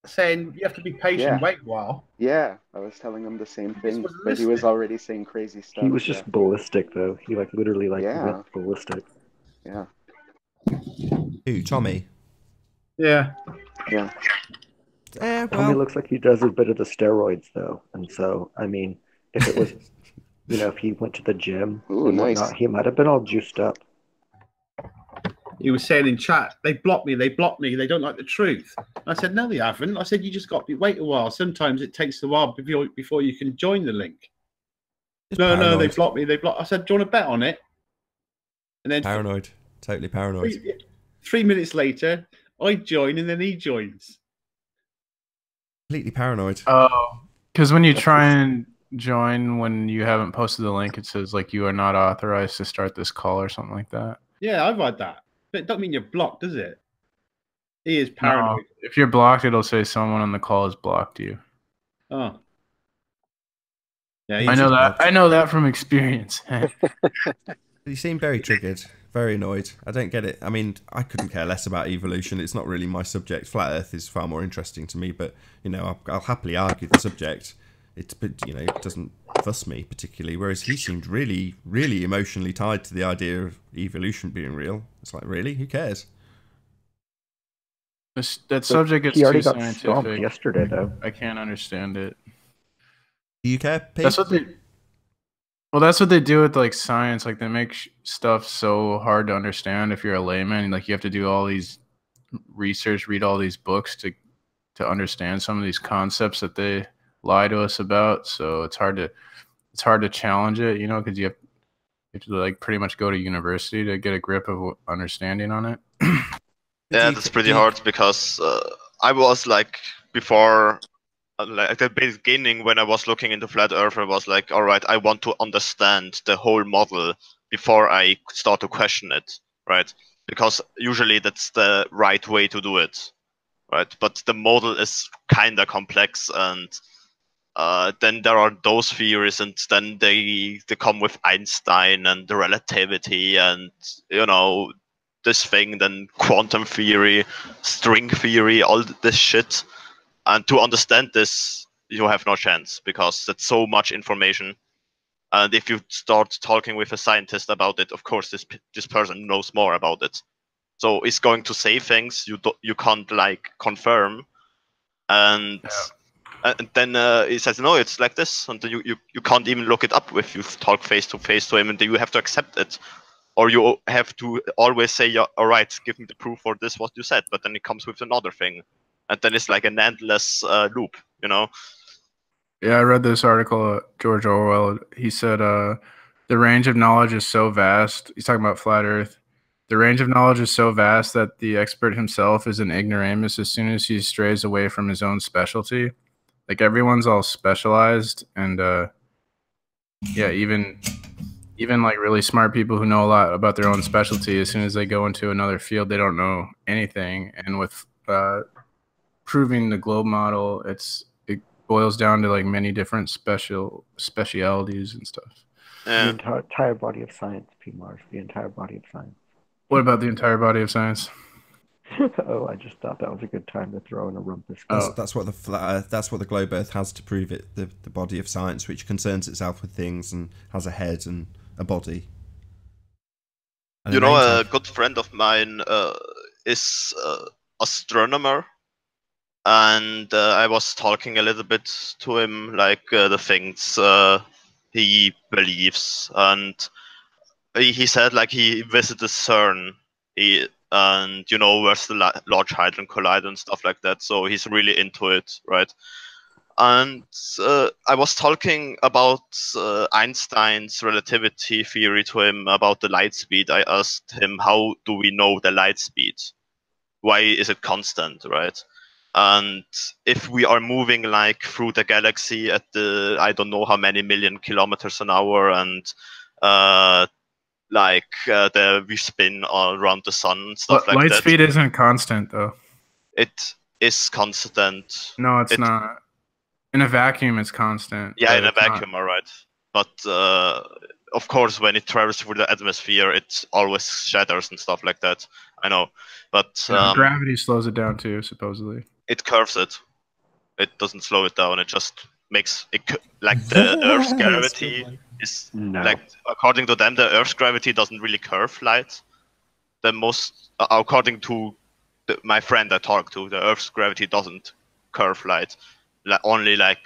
saying you have to be patient, Yeah, wait a while. yeah. I was telling him the same He just thing, wasn't but he was listening. already saying crazy He stuff. was Yeah, just ballistic though. He like literally like went yeah, ballistic. yeah, Who, Tommy? Yeah. yeah. Tommy Well, looks like he does a bit of the steroids though, and so I mean, if it was, if he went to the gym Ooh, and nice. whatnot, he might have been all juiced up. He was saying in chat, they blocked me, they don't like the truth. I said, no, they haven't. I said, you just got to wait a while. Sometimes it takes a while before you can join the link. just No, they paranoid. blocked me. I said, do you want to bet on it? And then Paranoid. Totally paranoid. 3 minutes later, I join and then he joins. Completely paranoid. Oh, because when you That's try just and join when you haven't posted the link, it says like you are not authorized to start this call or something like that. Yeah, I've had that. But it doesn't mean you're blocked, does it? He is No, paranoid. if you're blocked, it'll say someone on the call has blocked you. Oh. Yeah, I I think know she's that. blocked. I know that from experience. You seem very triggered, very annoyed. I don't get it. I mean, I couldn't care less about evolution. It's not really my subject. Flat Earth is far more interesting to me, but I'll happily argue the subject. It doesn't fuss me particularly. Whereas he seemed really, really emotionally tied to the idea of evolution being real. It's like, really, who cares? That subject gets he already too got stomped scientific. yesterday though. I can't understand it. Do you care, Pete? That's what they. Well, that's what they do with like science. Like they make stuff so hard to understand if you're a layman. Like you have to do all these research, read all these books to understand some of these concepts that they lie to us about. So it's hard to challenge it, because you have to like pretty much go to university to get a grip of understanding on it. Yeah, that's pretty hard because I was like before, like at the beginning when I was looking into flat Earth, I was like, all right, I want to understand the whole model before I start to question it, right? Because usually that's the right way to do it, right? But the model is kinda complex, and then there are those theories, and then they come with Einstein and the relativity, and this thing, then quantum theory, string theory, all this shit. And to understand this, you have no chance because that's so much information. And if you start talking with a scientist about it, of course, this person knows more about it. So he's going to say things you can't like confirm, and and then he says no, it's like this, and then you can't even look it up if you talk face to face to him, and then you have to accept it. Or you have to always say, yeah, all right, give me the proof for this, what you said. But then it comes with another thing. And then it's like an endless loop, Yeah, I read this article, George Orwell. He said the range of knowledge is so vast. He's talking about flat Earth. The range of knowledge is so vast that the expert himself is an ignoramus as soon as he strays away from his own specialty. Like everyone's all specialized, and yeah, even like really smart people who know a lot about their own specialty, as soon as they go into another field, they don't know anything. And with proving the globe model, it boils down to like many different specialities and stuff. The entire body of science, P. Mars. The entire body of science. What about the entire body of science? Oh, I just thought that was a good time to throw in a rumpus. That's what the globe Earth has to prove it. The body of science, which concerns itself with things and has a head and a body. And a good friend of mine is astronomer, and I was talking a little bit to him, like the things he believes, and he said like he visited CERN, and where's the Large Hadron Collider and stuff like that. So he's really into it, right? And I was talking about Einstein's relativity theory to him about the light speed. I asked him, how do we know the light speed? Why is it constant, right? And if we are moving like through the galaxy at the I don't know how many million kilometers an hour, and we spin around the sun and stuff like light that. Speed isn't constant though. It is constant. No, it's not. In a vacuum, it's constant. Yeah, in a vacuum, all right. But of course, when it travels through the atmosphere, it always shatters and stuff like that. I know, but gravity slows it down too, supposedly. It curves it. It doesn't slow it down. It just makes it like the Earth's gravity is like, according to them, the Earth's gravity doesn't really curve light. The most, according to my friend I talked to, the Earth's gravity doesn't curve light. Only like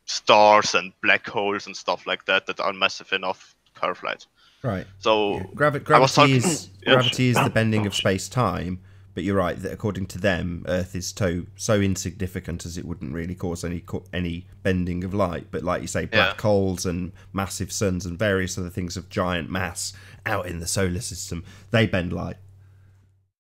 stars and black holes and stuff like that that are massive enough to curve light. Right. So gravity is the bending of space-time, but you're right that according to them, Earth is so insignificant as it wouldn't really cause any bending of light. But like you say, black holes and massive suns and various other things of giant mass out in the solar system, they bend light.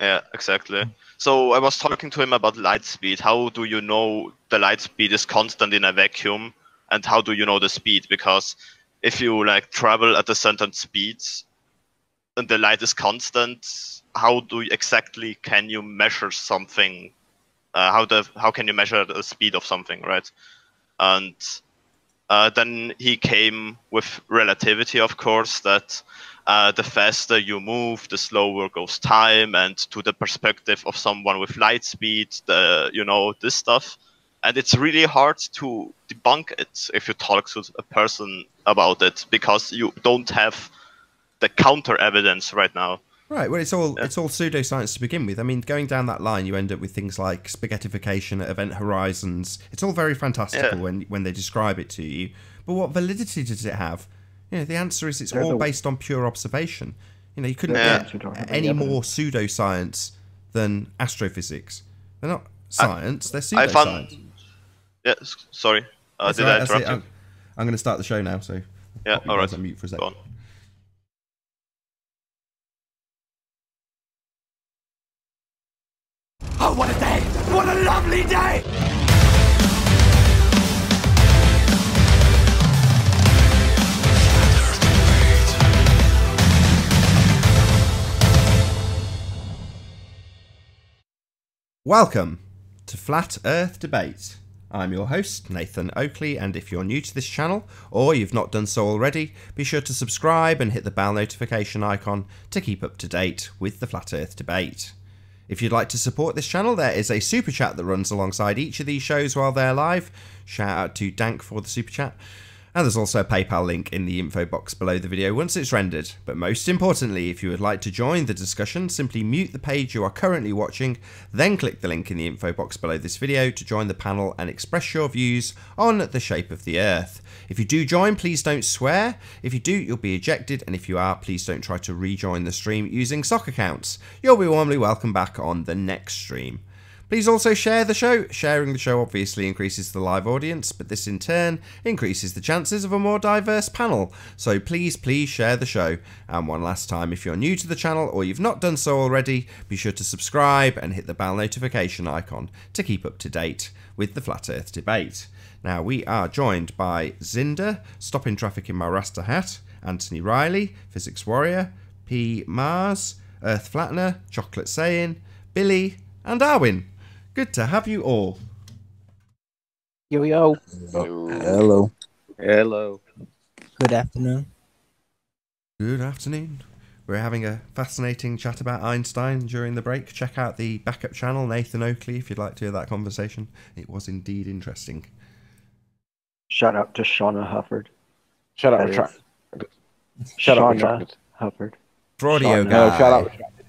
Yeah, exactly. So I was talking to him about light speed. How do you know the light speed is constant in a vacuum, and how do you know the speed? Because if you like travel at a certain speeds and the light is constant, how exactly can you measure something? How can you measure the speed of something, right? And then he came with relativity, of course, that the faster you move, the slower goes time, and to the perspective of someone with light speed, this stuff. And it's really hard to debunk it if you talk to a person about it, because you don't have the counter evidence right now. Right. Well, it's all pseudoscience to begin with. I mean, going down that line, you end up with things like spaghettification at event horizons. It's all very fantastical when they describe it to you. But what validity does it have? The answer is it's all based on pure observation. You couldn't get any more pseudoscience than astrophysics. They're not science; they're pseudoscience. Yeah, sorry. Did I interrupt you? I'm going to start the show now, so yeah, all right. On mute for a second. Oh, what a day! What a lovely day! Welcome to Flat Earth Debate. I'm your host, Nathan Oakley, and if you're new to this channel, or you've not done so already, be sure to subscribe and hit the bell notification icon to keep up to date with the Flat Earth Debate. If you'd like to support this channel, there is a super chat that runs alongside each of these shows while they're live. Shout out to Dank for the super chat. And there's also a PayPal link in the info box below the video once it's rendered. But most importantly, if you would like to join the discussion, simply mute the page you are currently watching, then click the link in the info box below this video to join the panel and express your views on the shape of the Earth. If you do join, please don't swear. If you do, you'll be ejected, and if you are, please don't try to rejoin the stream using sock accounts. You'll be warmly welcome back on the next stream. Please also share the show. Sharing the show obviously increases the live audience, but this in turn increases the chances of a more diverse panel. So please share the show. And one last time, if you're new to the channel or you've not done so already, be sure to subscribe and hit the bell notification icon to keep up to date with the Flat Earth Debate. Now, we are joined by Zinda, Stopping Traffic in My Rasta Hat, Anthony Riley, Physics Warrior, P. Mars, Earth Flattener, Chocolate Saying, Billy, and Arwin. Good to have you all. Yo. Hello. Hello. Good afternoon. Good afternoon. We're having a fascinating chat about Einstein during the break. Check out the backup channel, Nathan Oakley, if you'd like to hear that conversation. It was indeed interesting. Shout out to Shauna Hufford. Shut up, Retracted. Shut up, Shauna Retracted. Hufford. Fraudio Shauna. guy. No, shut up, Retracted.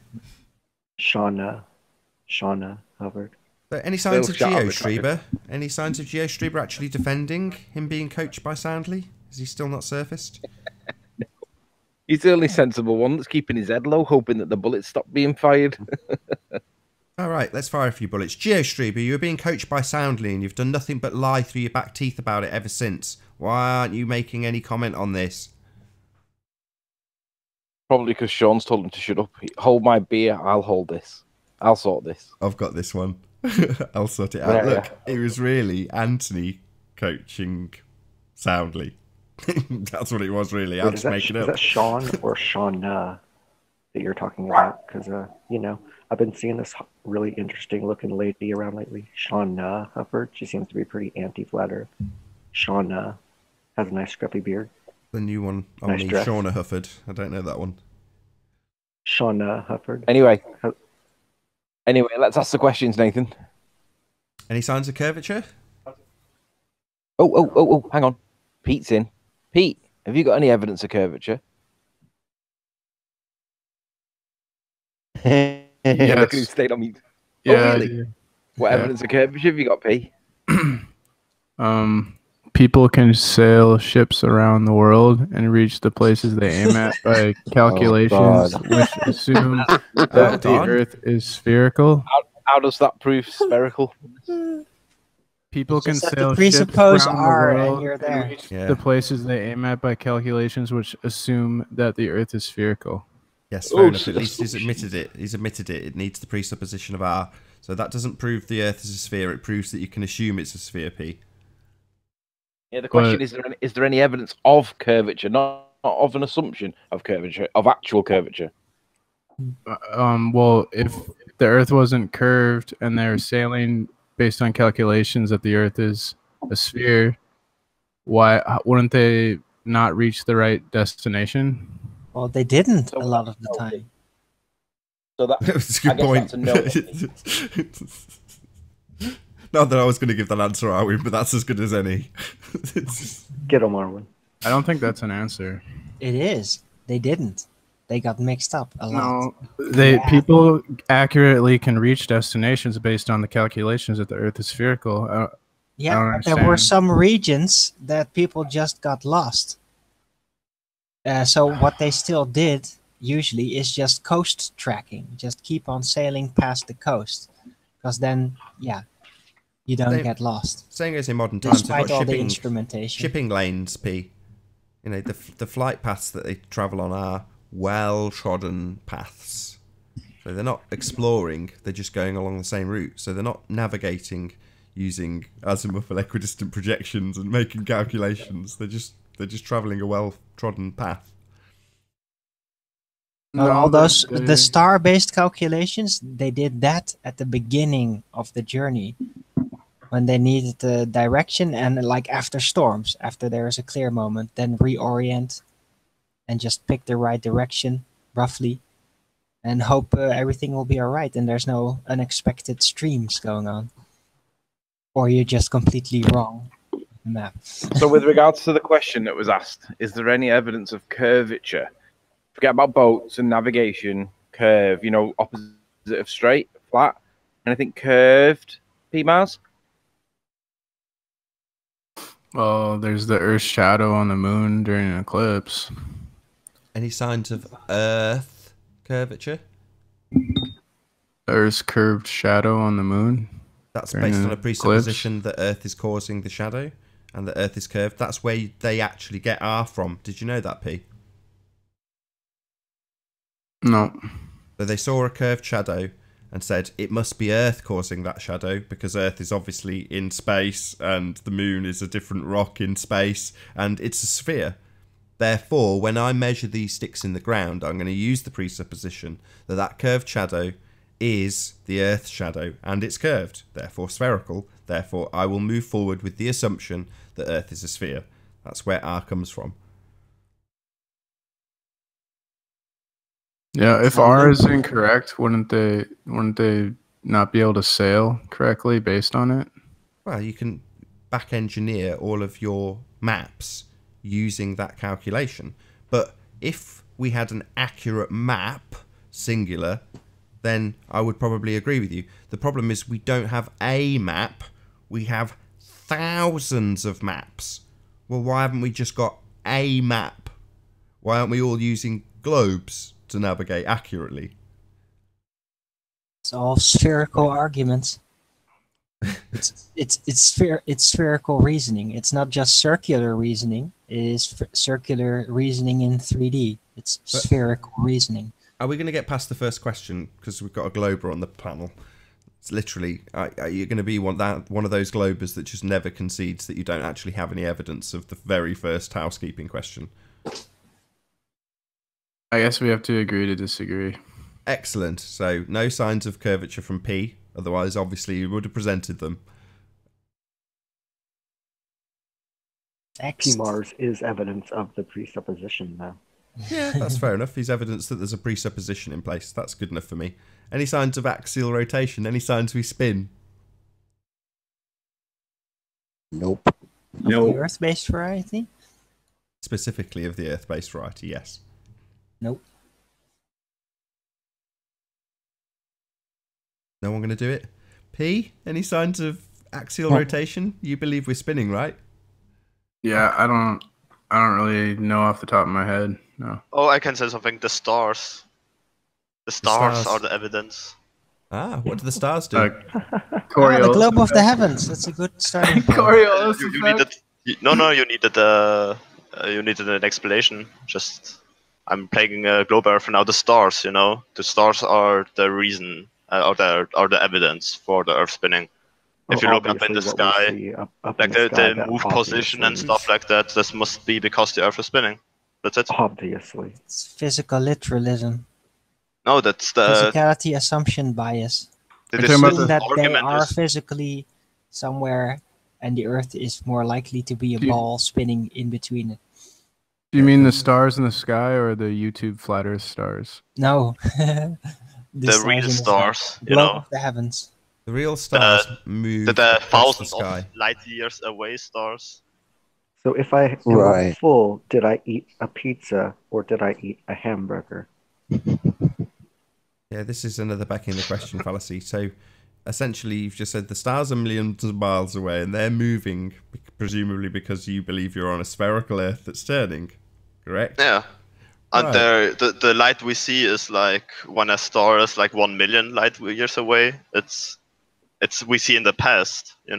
Shauna Hufford. So any signs of Shut up, GeoStreamer? Any signs of GeoStreamer actually defending him being coached by Soundly? Is he still not surfaced? He's the only sensible one that's keeping his head low, hoping that the bullets stop being fired. All right, let's fire a few bullets. GeoStreamer, you were being coached by Soundly and you've done nothing but lie through your back teeth about it ever since. Why aren't you making any comment on this? Probably because Sean's told him to shut up. Hold my beer, I'll hold this. I'll sort this. I've got this one. I'll sort it out. Yeah, Look, it was really Anthony coaching Soundly. That's what it was, really. I'm just making it up. Is that Sean or Shauna that you're talking about? Because, I've been seeing this really interesting looking lady around lately. Shauna Hufford. She seems to be pretty anti-flat Earth. Shauna has a nice scruffy beard. The new one on Nice me, dress. Shauna Hufford. I don't know that one. Shauna Hufford. Anyway, let's ask the questions, Nathan. Any signs of curvature? Oh, hang on. Pete's in. Pete, have you got any evidence of curvature? Look at him stayed on mute. Yeah, oh, really? What evidence of curvature have you got, Pete? People can sail ships around the world and reach the places they aim at by calculations which assume that the Earth is spherical. How does that prove spherical? People can Just have to sail ships presuppose around the R and world you're there. reach the places they aim at by calculations which assume that the Earth is spherical. Yes, fair enough. At least he's admitted it. He's admitted it. It needs the presupposition of R. So that doesn't prove the Earth is a sphere. It proves that you can assume it's a sphere, P. Yeah, the question is there any evidence of curvature, not of an assumption of curvature, of actual curvature? Well, if the Earth wasn't curved and they're sailing based on calculations that the Earth is a sphere, why wouldn't they not reach the right destination? Well, they didn't a lot of the time. So that's a good point. Not that I was going to give that answer, are we? But that's as good as any. Get him, Marwin. I don't think that's an answer. It is. They didn't. They got mixed up a lot. No, people accurately can reach destinations based on the calculations that the Earth is spherical. Yeah, there were some regions that people just got lost. So what they still did usually is just coast tracking. Just keep on sailing past the coast, because then, yeah, you don't get lost. Same as in modern times. Despite all the instrumentation. Shipping lanes, P. You know, the flight paths that they travel on are well-trodden paths. So they're not exploring, they're just going along the same route. So they're not navigating using azimuthal equidistant projections and making calculations. They're just traveling a well-trodden path. All those the star-based calculations, they did that at the beginning of the journey, when they needed the direction, and like after storms, after there is a clear moment, then reorient and just pick the right direction roughly, and hope everything will be all right and there's no unexpected streams going on, or you're just completely wrong map. So with regards to the question that was asked, is there any evidence of curvature? Forget about boats and navigation. Curve, you know, opposite of straight, flat. Anything curved, P-Mars? Well, there's the Earth's shadow on the moon during an eclipse. Any signs of Earth curvature? Earth's curved shadow on the moon. That's based on a presupposition that Earth is causing the shadow and that Earth is curved. That's where they actually get R from. Did you know that, P? No. So they saw a curved shadow and said it must be Earth causing that shadow because Earth is obviously in space and the moon is a different rock in space and it's a sphere. Therefore, when I measure these sticks in the ground, I'm going to use the presupposition that that curved shadow is the Earth's shadow and it's curved, therefore spherical. Therefore, I will move forward with the assumption that Earth is a sphere. That's where R comes from. Yeah, if R is incorrect, wouldn't they not be able to sail correctly based on it? Well, you can back engineer all of your maps using that calculation. But if we had an accurate map, singular, then I would probably agree with you. The problem is we don't have a map, we have thousands of maps. Well, why haven't we just got a map? Why aren't we all using globes to navigate accurately? It's all spherical arguments. It's spherical reasoning. It's not just circular reasoning. It is circular reasoning in 3D. It's spherical reasoning. Are we going to get past the first question because we've got a glober on the panel? It's literally, are you going to be one of those globers that just never concedes that you don't actually have any evidence of the very first housekeeping question? I guess we have to agree to disagree. Excellent. So no signs of curvature from P. Otherwise, obviously, you would have presented them. P-Mars is evidence of the presupposition, though. Yeah, that's fair enough. He's evidence that there's a presupposition in place. That's good enough for me. Any signs of axial rotation? Any signs we spin? Nope. No. The Earth-based variety? Specifically of the Earth-based variety, yes. Nope. No one going to do it? P, any signs of axial rotation? You believe we're spinning, right? Yeah, I don't really know off the top of my head. No. Oh, I can say something. The stars. The stars are the evidence. Ah, what do the stars do? The globe of the heavens. That's a good starting point. Coriolis You effect. you needed an explanation. Just, I'm playing Globe Earth now. The stars, the stars are the reason, are the evidence for the Earth spinning. If you look up in the sky, like the move position and stuff like that, this must be because the Earth is spinning. That's it. Obviously. It's physical literalism. No, that's the Physicality assumption bias. the Assume that they argument are is physically somewhere and the Earth is more likely to be a ball spinning in between it. Do you mean the stars in the sky or the YouTube flat Earth stars? No. the real in the stars, sky. Globe of the heavens. The real stars move the across the thousands sky. of light years away stars. So if I am full, did I eat a pizza or did I eat a hamburger? Yeah, this is another backing the question fallacy. So essentially, you've just said the stars are millions of miles away and they're moving, presumably because you believe you're on a spherical Earth that's turning, correct? Yeah. And Right. the light we see is like when a star is like 1 million light years away. It's we see in the past, Sure.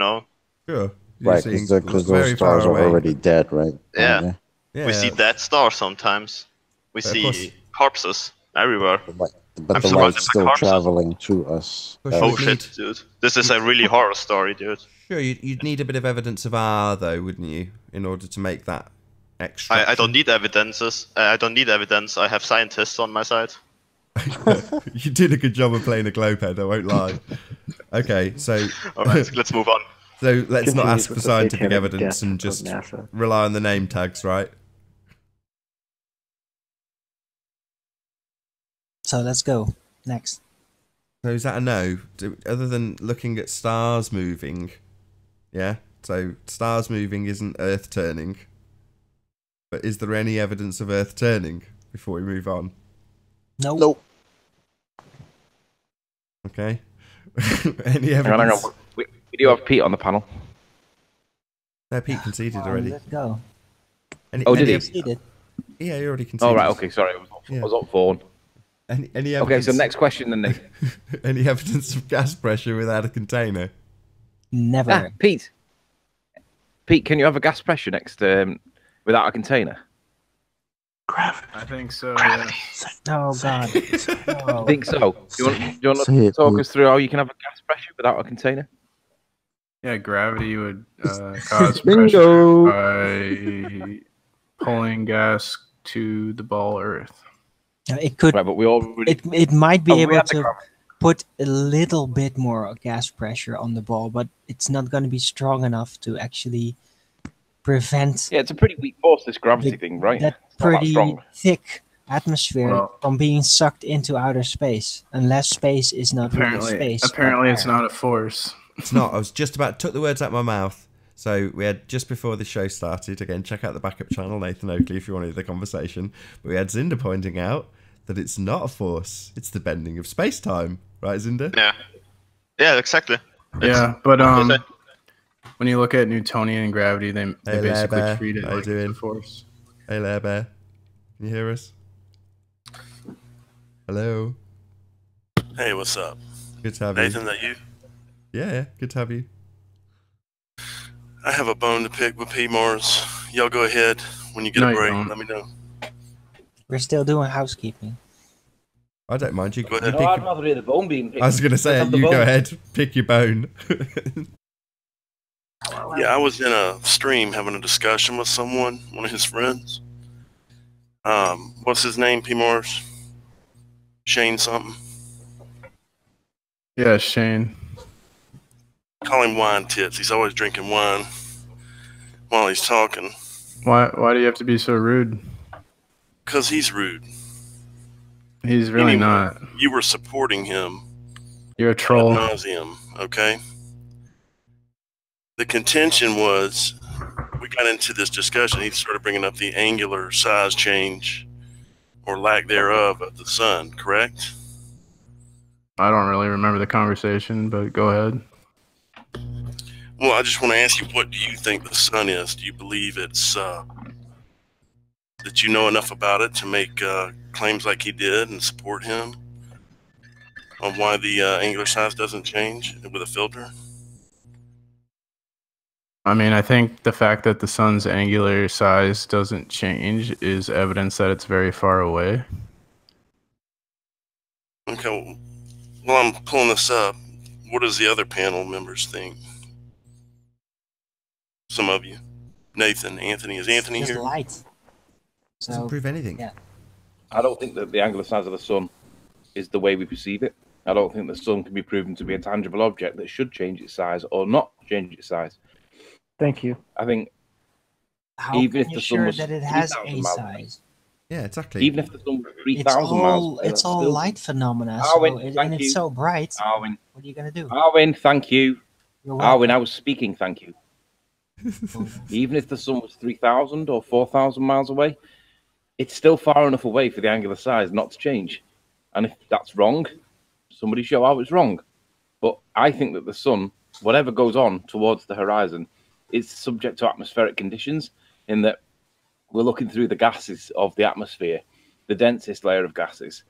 You're Right, seeing because very those far stars are away. already dead, right? Yeah. Yeah. We see dead stars sometimes. We But of course- see corpses everywhere. But I'm the surprised light's if the still corpses- traveling to us. Of course Oh you would shit, dude! This is a really horror story, dude. Sure, you'd need a bit of evidence of R, though, wouldn't you, in order to make that extra. I don't need evidences. I don't need evidence. I have scientists on my side. You did a good job of playing a glowhead, I won't lie. Okay, so All right, let's move on. so let's not Continues ask with for the scientific satanic evidence death and of just NASA. rely on the name tags, right? So let's go. Next. So is that a no? Other than looking at stars moving, yeah? So stars moving isn't Earth turning. But is there any evidence of Earth turning before we move on? Nope. Okay. Any Hang evidence? on. We do have Pete on the panel. No, Pete conceded already. Let's go. Did he? Conceded. Yeah, he already conceded. Oh, right, okay, sorry. I was up phone. Any Okay, evidence? so next question then, Nick. Any evidence of gas pressure without a container? Never. Pete, can you have a gas pressure next without a container? I think so. Yeah. Oh god. I think so. Do you want Say to it, talk Pete. us through how you can have a gas pressure without a container? Yeah, gravity would cause Bingo. pressure by pulling gas to the ball Earth. It could. Right, but we already. It might be Oh, we able have the to gravity. put a little bit more gas pressure on the ball, but it's not going to be strong enough to actually prevent Yeah, it's a pretty weak force, this gravity the- thing, right? that It's not that pretty strong. thick atmosphere Well- from being sucked into outer space, unless space is not really space. but Apparently, it's air. not a force. It's not. I was just about took the words out of my mouth. So we had just before the show started. Again, check out the backup channel, Nathan Oakley, if you wanted the conversation. But we had Zinda pointing out that it's not a force; it's the bending of space time, right, Zinda? Yeah, exactly. Yeah, but when you look at Newtonian gravity, they Hey, basically Bear. treat it How you like it's doing? a force. Hey, Lair Bear, can you hear us? Hello. Hey, what's up? Good to have Nathan, you. that you? Yeah, good to have you. I have a bone to pick with P. Mars. Y'all go ahead. When you get No, a you break, don't. let me know. We're still doing housekeeping. I don't mind. You Go you ahead. pick No, I'd your- rather hear the bone being picked. I was going to say, Let's have the you go bone. ahead, pick your bone. Yeah, I was in a stream having a discussion with someone, one of his friends. What's his name, P. Mars? Shane something. Yeah, Shane. Call him wine tits. He's always drinking wine while he's talking. Why do you have to be so rude? Because he's rude. He's really Anyway, not. You were supporting him You're a ad troll. nauseum, okay? The contention was we got into this discussion, he started bringing up the angular size change or lack thereof of the sun, correct? I don't really remember the conversation, but go ahead. Well, I just want to ask you, what do you think the sun is? Do you believe it's that you know enough about it to make claims like he did and support him on why the angular size doesn't change with a filter? I mean, I think the fact that the sun's angular size doesn't change is evidence that it's very far away. Okay, well, I'm pulling this up. What does the other panel members think? Some of you. Nathan, Anthony. Is Anthony Just here? light. Doesn't prove anything. Yeah. I don't think that the angular size of the sun is the way we perceive it. I don't think the sun can be proven to be a tangible object that should change its size or not change its size. Thank you. I think How even can if you the sun sure was that it has 3,000 a miles size? Yeah, exactly. even if the sun was It's 3,000 miles all away, it's that's all still- light phenomena, Arwin, and thank it's you. so bright. Arwin, What are you gonna do? Arwin, thank you. You're Arwin, welcome. I was speaking, thank you. Even if the sun was 3,000 or 4,000 miles away, it's still far enough away for the angular size not to change. And if that's wrong, somebody show how it's wrong. But I think that the sun, whatever goes on towards the horizon, is subject to atmospheric conditions in that we're looking through the gases of the atmosphere, the densest layer of gases.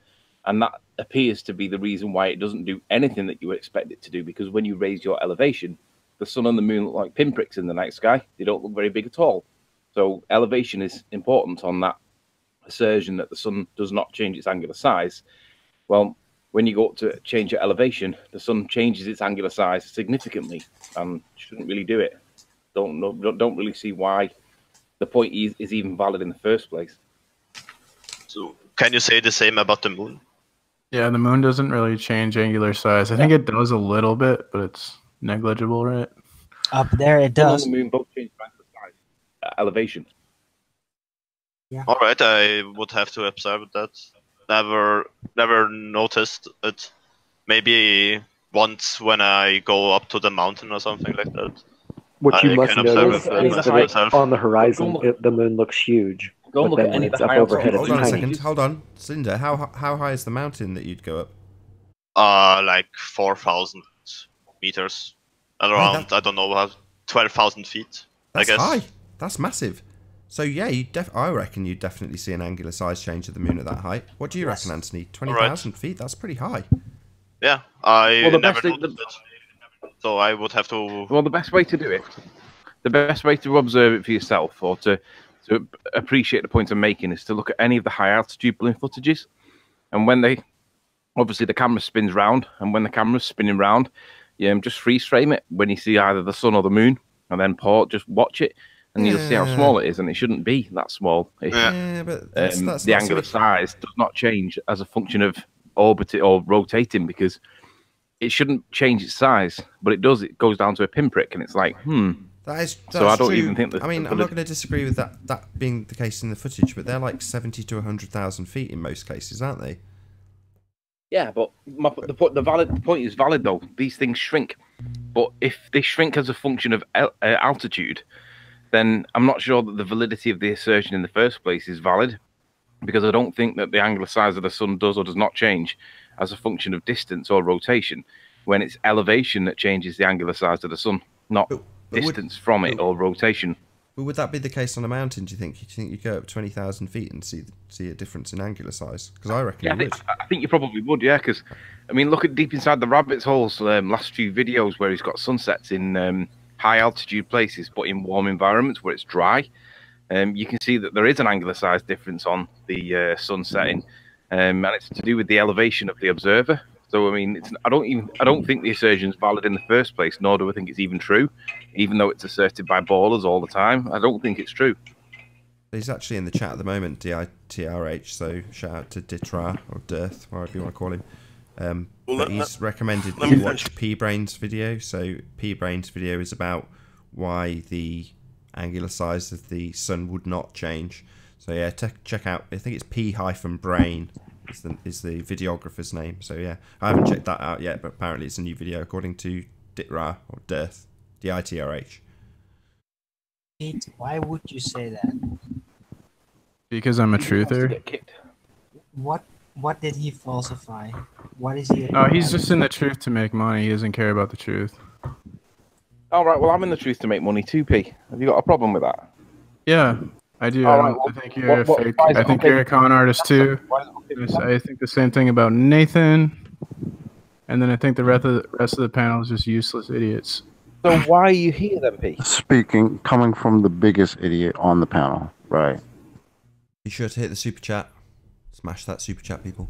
And that appears to be the reason why it doesn't do anything that you would expect it to do, because when you raise your elevation, the sun and the moon look like pinpricks in the night sky. They don't look very big at all. So elevation is important on that assertion that the sun does not change its angular size. Well, when you go up to change your elevation, the sun changes its angular size significantly and shouldn't really do it. Don't really see why the point is even valid in the first place. So can you say the same about the moon? Yeah, the moon doesn't really change angular size. I think it does a little bit, but it's negligible, right? Up there, it The sun does. and the moon both change angular size, elevation. Yeah. All right, I would have to observe that. Never noticed it. Maybe once when I go up to the mountain or something like that. What you I must can notice observe is it that myself. on the horizon, the moon looks huge. Go and But look at then when any of it's the up high overhead, it's Hold on a tiny. second. Hold on, Cinder. How high is the mountain that you'd go up? Like 4,000 meters, around I don't know, 12,000 feet. That's I guess. high. That's massive. So yeah, I reckon you'd definitely see an angular size change of the moon at that height. What do you reckon, Anthony? 20,000 feet? That's pretty high. Yeah, I Well, the never best thing- noticed it. So I would have to. Well, the best way to do it, the best way to observe it for yourself or to appreciate the point I'm making is to look at any of the high altitude balloon footages. And when obviously the camera spins round, and when the camera's spinning round, just freeze frame it when you see either the sun or the moon, and then just watch it, and you'll see how small it is, and it shouldn't be that small. Yeah, but that's the not angular so- size does not change as a function of orbiting or rotating, because it shouldn't change its size, but it does. It goes down to a pinprick, and it's like, That's so I don't true. even think that. I mean, I'm not going to disagrry with that being the case in the footage, but they're like 70 to 100,000 feet in most cases, aren't they? Yeah, but the point is valid though. These things shrink, but if they shrink as a function of altitude, then I'm not sure that the validity of the assertion in the first place is valid, because I don't think that the angular size of the sun does or does not change as a function of distance or rotation, when it's elevation that changes the angular size of the sun, not distance from it or rotation. But would that be the case on a mountain, do you think? Do you think you'd go up 20,000 feet and see a difference in angular size? Because I reckon you would. I think you probably would, yeah, because, I mean, look at Deep Inside the Rabbit's Hole's last few videos where he's got sunsets in high altitude places, but in warm environments where it's dry. You can see that there is an angular size difference on the sun setting, and it's to do with the elevation of the observer. So I mean, I don't think the assertion is valid in the first place, nor do I think it's even true, even though it's asserted by ballers all the time. I don't think it's true. He's actually in the chat at the moment, DITRH. So shout out to Ditra or Dirth, whatever you want to call him. But he's recommended you watch P-Brain's video. So P-Brain's video is about why the angular size of the sun would not change. So yeah, check out. I think it's P-Brain is the videographer's name. So yeah, I haven't checked that out yet, but apparently it's a new video according to Ditra or Dirth, DITRH. Pete, why would you say that? Because I'm a He wants to truther. get kicked. What did he falsify? What is he? No, he's just in the truth to make money. He doesn't care about the truth. All right, well, I'm in the truth to make money too, P. Have you got a problem with that? Yeah, I do. All I, right, don't, well, I think you're what- a fake. why is I it think okay? you're a con artist too. Why is it okay? I think the same thing about Nathan. And then I think the rest of the panel is just useless idiots. So why are you here then, P? Speaking, coming from the biggest idiot on the panel, right? Be sure to hit the super chat. Smash that super chat, people.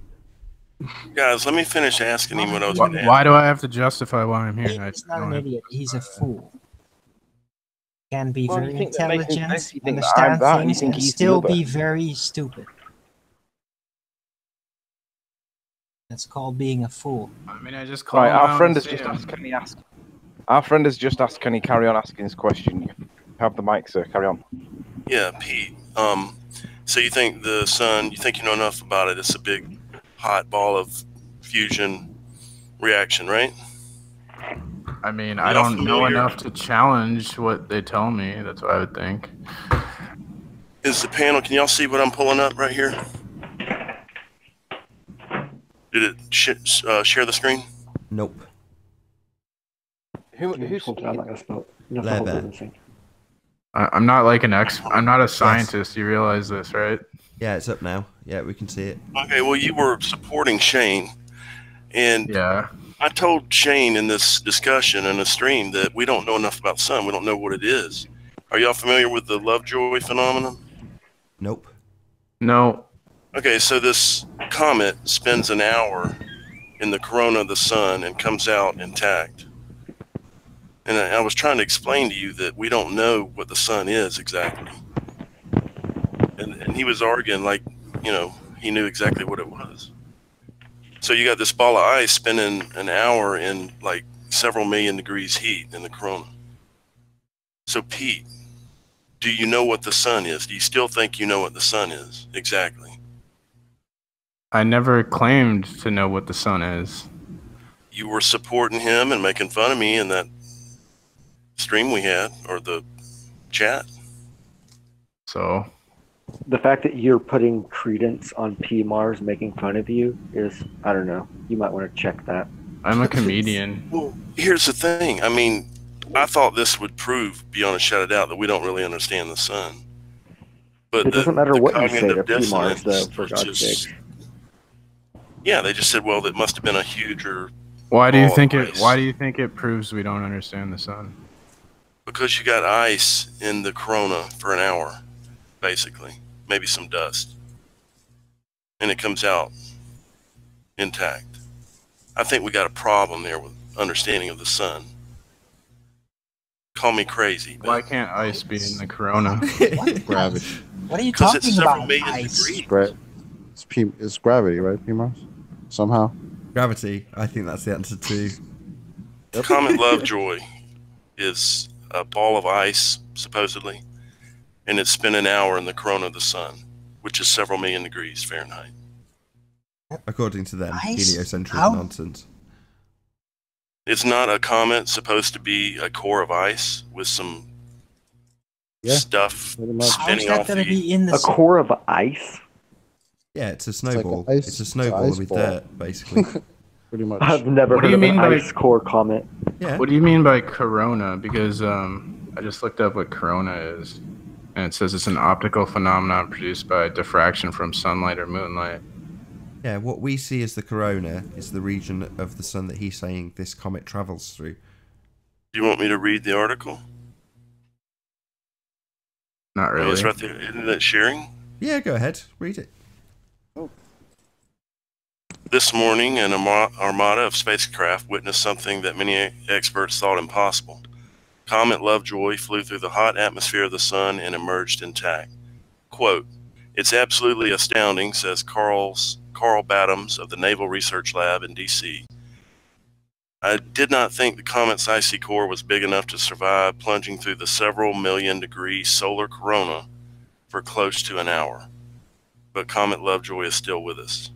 Guys, let me finish asking him what I was Why, going to why ask. do I have to justify why I'm here? He's not an idiot. He's a fool. Can be Well, you very think that makes intelligent, sense. You think that I'm understand that, you things, think and he's the still other. be very stupid. That's called being a fool. I mean, I just call Right, him our out friend and has see just him. asked, can he ask? Our friend has just asked, can he carry on asking his question? You have the mic, sir. Carry on. Yeah, Pete. So you think the sun, you think you know enough about it, it's a big hot ball of fusion reaction, right? I mean, Are I y'all don't know familiar? enough to challenge what they tell me. That's what I would think. Is the panel, can y'all see what I'm pulling up right here? Did it share the screen? Nope. Who's I'm not gonna spell. No, Lair hold Bear. on a second. I'm not like an I'm not a scientist. You realize this, right? Yeah, it's up now. Yeah, we can see it. Okay, well, you were supporting Shane, and Yeah. I told Shane in this discussion in a stream that we don't know enough about sun. We don't know what it is. Are y'all familiar with the Lovejoy phenomenon? Nope. No. Okay, so this comet spends an hour in the corona of the sun and comes out intact. And I was trying to explain to you that we don't know what the sun is exactly. And he was arguing like, you know, he knew exactly what it was. So you got this ball of ice spending an hour in like several million degrees heat in the corona. So Pete, do you know what the sun is? Do you still think you know what the sun is exactly? I never claimed to know what the sun is. You were supporting him and making fun of me in that stream we had, or the chat. So The fact that you're putting credence on P Mars making fun of you is, I don't know. You might want to check that. I'm a comedian. Well, here's the thing. I mean, I thought this would prove beyond a shadow of doubt that we don't really understand the sun. But It doesn't matter the what you say cognitive to P Mars, dissonance though, for was God's just- sake. Yeah, they just said, well, it must have been a huger. Why do you ball of think it? ice. Why do you think it proves we don't understand the sun? Because you got ice in the corona for an hour, basically, maybe some dust, and it comes out intact. I think we got a problem there with understanding of the sun. Call me crazy, Why but can't ice be in the corona? Gravity. What are you 'cause it's talking several about? million Ice? degrees. It's gravity, right, P-Mars? Somehow. Gravity. I think that's the answer to. Comet Lovejoy is a ball of ice, supposedly, and it's spent an hour in the corona of the sun, which is several million degrees Fahrenheit. According to them, Ice? heliocentric How? nonsense. It's not a comet supposed to be a core of ice with some Yeah, stuff pretty much. How's spinning that off going to the. be in the A core of ice? Yeah, it's a like an snowball. ice- It's a it's an snowball ice with ball. dirt, basically. Pretty much. I've never What do heard you of mean an by- ice core comet. Yeah. What do you mean by corona? Because I just looked up what corona is, and it says it's an optical phenomenon produced by diffraction from sunlight or moonlight. Yeah, what we see as the corona is the region of the sun that he's saying this comet travels through. Do you want me to read the article? Not Oh, it's really. right there. Isn't that sharing? Yeah, go ahead. Read it. This morning, an armada of spacecraft witnessed something that many experts thought impossible. Comet Lovejoy flew through the hot atmosphere of the sun and emerged intact. Quote, "It's absolutely astounding," says Carl Badams of the Naval Research Lab in D.C. "I did not think the comet's icy core was big enough to survive plunging through the several million degree solar corona for close to an hour. But Comet Lovejoy is still with us."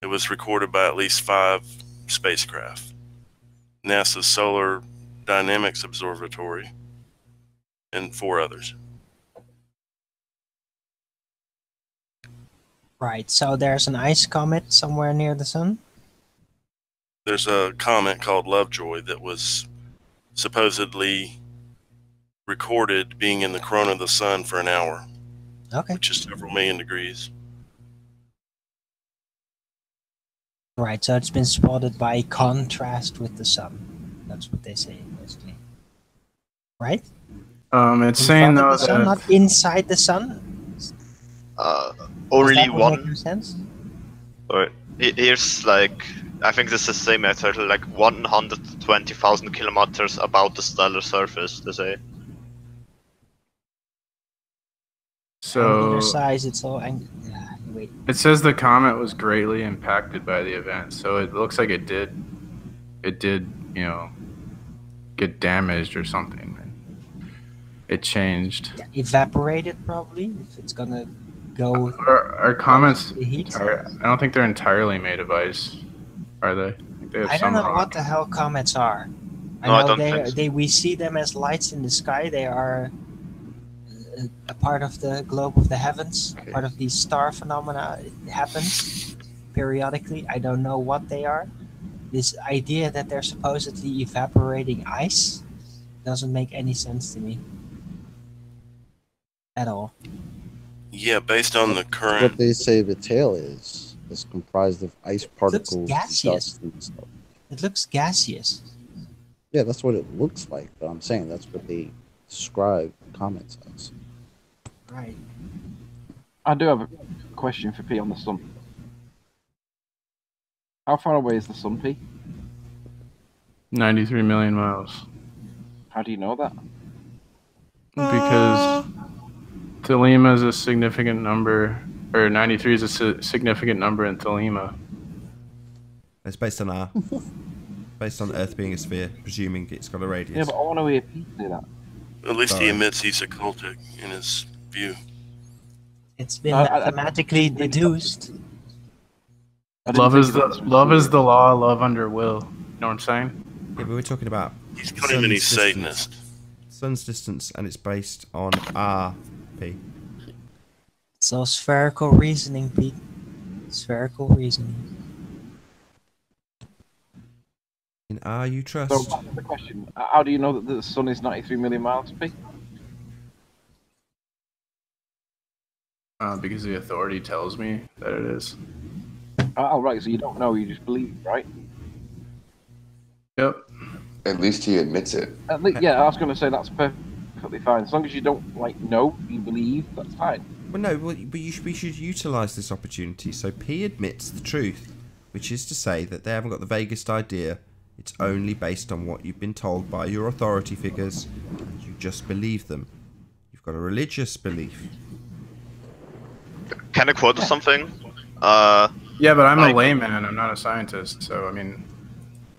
It was recorded by at least 5 spacecraft. NASA's Solar Dynamics Observatory, and 4 others. Right, so there's an ice comet somewhere near the sun? There's a comet called Lovejoy that was supposedly recorded being in the corona of the sun for an hour. Okay. Which is several million degrees. Right, so it's been spotted by contrast with the sun. That's what they say, basically. Right? It's In saying front of though the sun, that not inside the sun? Only Does that one. make sense? Or here's like, I think this is the same method, like 120,000 kilometers above the stellar surface, they say. so Angular size, it's all wait. it says the comet was greatly impacted by the event. So it looks like it did, you know, get damaged or something. It changed. Evaporated, probably, if it's gonna go. Are comets? the heat? I don't think they're entirely made of ice, are they? They have I some don't know rock. what the hell comets are. I No, I know don't think so. we see them as lights in the sky. They are a part of the globe of the heavens, part of these star phenomena. It happens periodically. I don't know what they are. This idea that they're supposedly evaporating ice doesn't make any sense to me at all. Yeah, based on the current. What they say the tail is comprised of ice particles, gaseous. dust, and stuff. It looks gaseous. Yeah, that's what it looks like. But I'm saying that's what they describe comets as. Right. I do have a question for P on the sun. How far away is the sun, P? 93 million miles. How do you know that? Because Thelema is a significant number, or 93 is a significant number in Thelema. It's based on our, based on Earth being a sphere, presuming it's got a radius. Yeah, but I want to hear P say that. At least Sorry. he admits he's occultic in his view. It's been mathematically deduced. Love is the law. Love under will. You know what I'm saying? Yeah, but we're talking about. He's claiming he's sun's Satanist. Sun's distance, and it's based on RP. So spherical reasoning, Pete. Spherical reasoning. In R you trust. So back to the question: how do you know that the sun is 93 million miles, P? Because the authority tells me that it is. Oh, right. So you don't know, you just believe, right? Yep. At least he admits it. Yeah, I was going to say that's perfectly fine. As long as you don't know, you believe, that's fine. Well, no, but we should utilise this opportunity. So P admits the truth, which is to say that they haven't got the vaguest idea. It's only based on what you've been told by your authority figures. You just believe them. You've got a religious belief. Can I quote something? Yeah, but I'm like, a layman. I'm not a scientist. So I mean,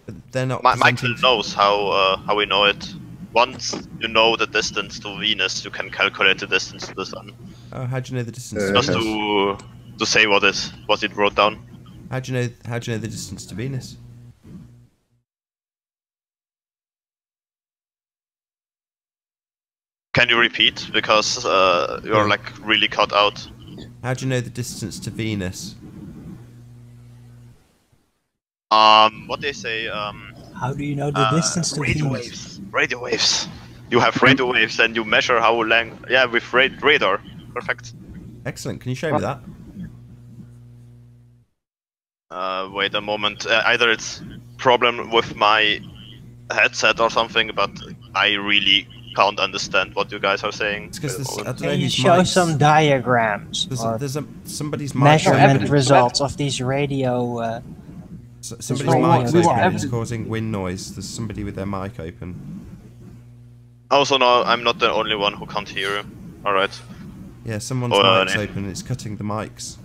but they're not. Michael knows how we know it. Once you know the distance to Venus, you can calculate the distance to the Sun. Oh, how do you know the distance? Just to say what it wrote down. How do you know the distance to Venus? Can you repeat? Because you're like really cut out. How do you know the distance to Venus? What they say? How do you know the distance to radio Venus? waves. Radio waves. You have radio waves, and you measure how long. Yeah, with radar. Perfect. Excellent. Can you show me that? Wait a moment. Either it's problem with my headset or something, but I really can't understand what you guys are saying. It's because I don't know Can you whose show mics- some diagrams or There's somebody's mic measurement open. results of these radio? Somebody's radio mic's tags? open. It's causing wind noise. There's somebody with their mic open. Also, no, I'm not the only one who can't hear you. Alright. Yeah, someone's mic's open and it's cutting the mics.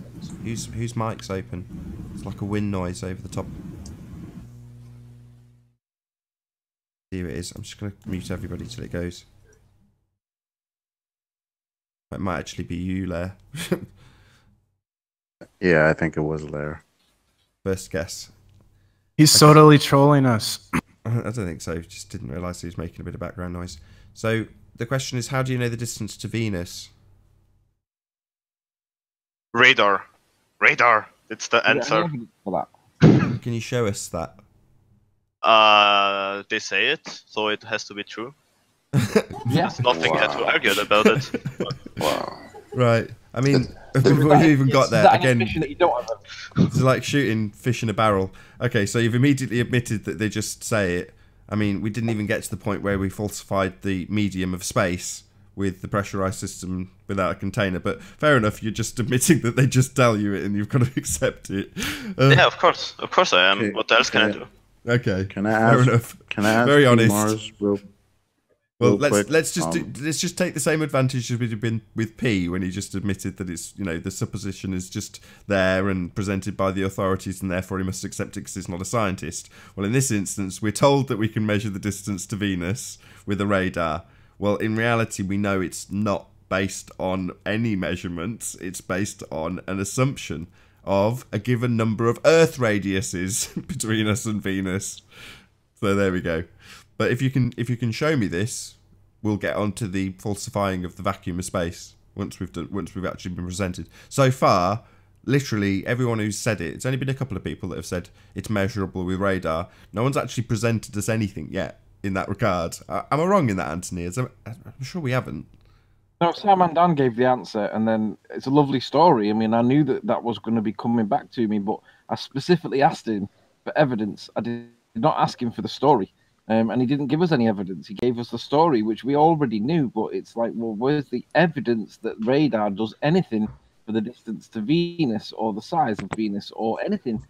Whose mic's open? It's like a wind noise over the top. Here it is. I'm just going to mute everybody till it goes. It might actually be you, Lair. Yeah, I think it was Lair. First guess. he's totally trolling us. I don't think so. Just didn't realise he was making a bit of background noise. So the question is, how do you know the distance to Venus? Radar. Radar. It's the answer. For that? Can you show us that? They say it, so it has to be true. Yeah. There's nothing here to argue about it. Wow. Right. I mean, before you even got there, again, That you don't have it's like shooting fish in a barrel. Okay, so you've immediately admitted that they just say it. I mean, we didn't even get to the point where we falsified the medium of space with the pressurized system without a container, but fair enough, you're just admitting that they just tell you it and you've got to accept it. Yeah, of course I am. Okay, What else can I do? Okay, Can I ask? fair enough. Can I ask? Very honest. Mars Well, real let's quick? let's just take the same advantage as we've been with P when he just admitted that it's, you know, the supposition is just there and presented by the authorities and therefore he must accept it because he's not a scientist. Well, in this instance, we're told that we can measure the distance to Venus with a radar. Well, in reality, we know it's not based on any measurements. It's based on an assumption of a given number of Earth radiuses between us and Venus. So there we go. But if you can show me this, we'll get on to the falsifying of the vacuum of space once we've actually been presented. So far, literally everyone who's said it, it's only been a couple of people that have said it's measurable with radar. No one's actually presented us anything yet in that regard. Am I wrong in that, Anthony? I'm sure we haven't. No, Sam and Dan gave the answer, and then it's a lovely story. I mean, I knew that was going to be coming back to me, but I specifically asked him for evidence. I did not ask him for the story, and he didn't give us any evidence. He gave us the story, which we already knew, but it's like, well, where's the evidence that radar does anything for the distance to Venus or the size of Venus or anything?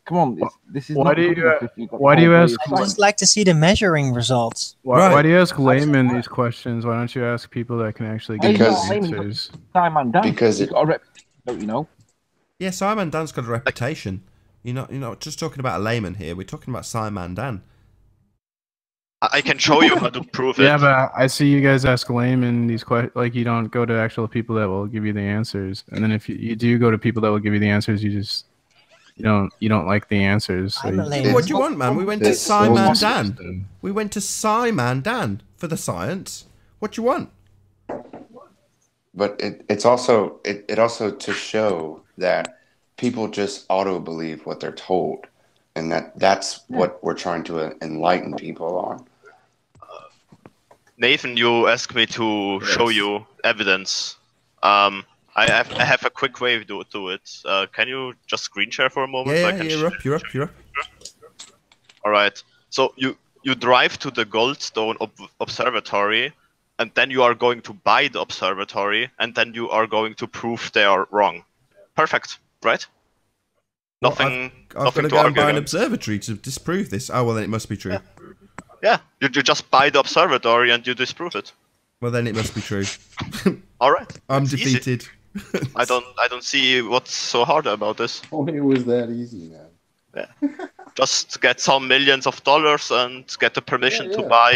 Come on, this is not good enough if you've got why the do you whole ask? way of I'd science. just like to see the measuring results. Why do you ask laymen these questions? Why don't you ask people that can actually give you Because- the answers? Simon Dan, Because he's got a reputation, don't you know? Yeah, Simon Dan's got a reputation. You're not just talking about a layman here. We're talking about Simon Dan. I can show you how to prove it. Yeah, but I see you guys ask laymen these questions. Like, you don't go to actual people that will give you the answers, and then if you do go to people that will give you the answers, you don't like the answers. So I'm a you- layman. What do you want, man? We went to It's Simon almost- Dan. We went to Simon Dan for the science. What do you want? But it's also to show that people just auto believe what they're told, and that's what we're trying to enlighten people on. Nathan, you asked me to show you evidence. I have a quick way to do it. Can you just screen share for a moment? Yeah, I can you're up. All right. So you drive to the Goldstone Observatory, and then you are going to buy the observatory, and then you are going to prove they are wrong. Perfect, right? Nothing. I've nothing got to to go and argue buy an against. observatory to disprove this. Oh, well, then it must be true. Yeah, you just buy the observatory and you disprove it. Well, then it must be true. All right. I'm It's easy. defeated. I don't see what's so hard about this. Only it was that easy, man. Yeah. Just get some millions of dollars and get the permission Yeah, to yeah. buy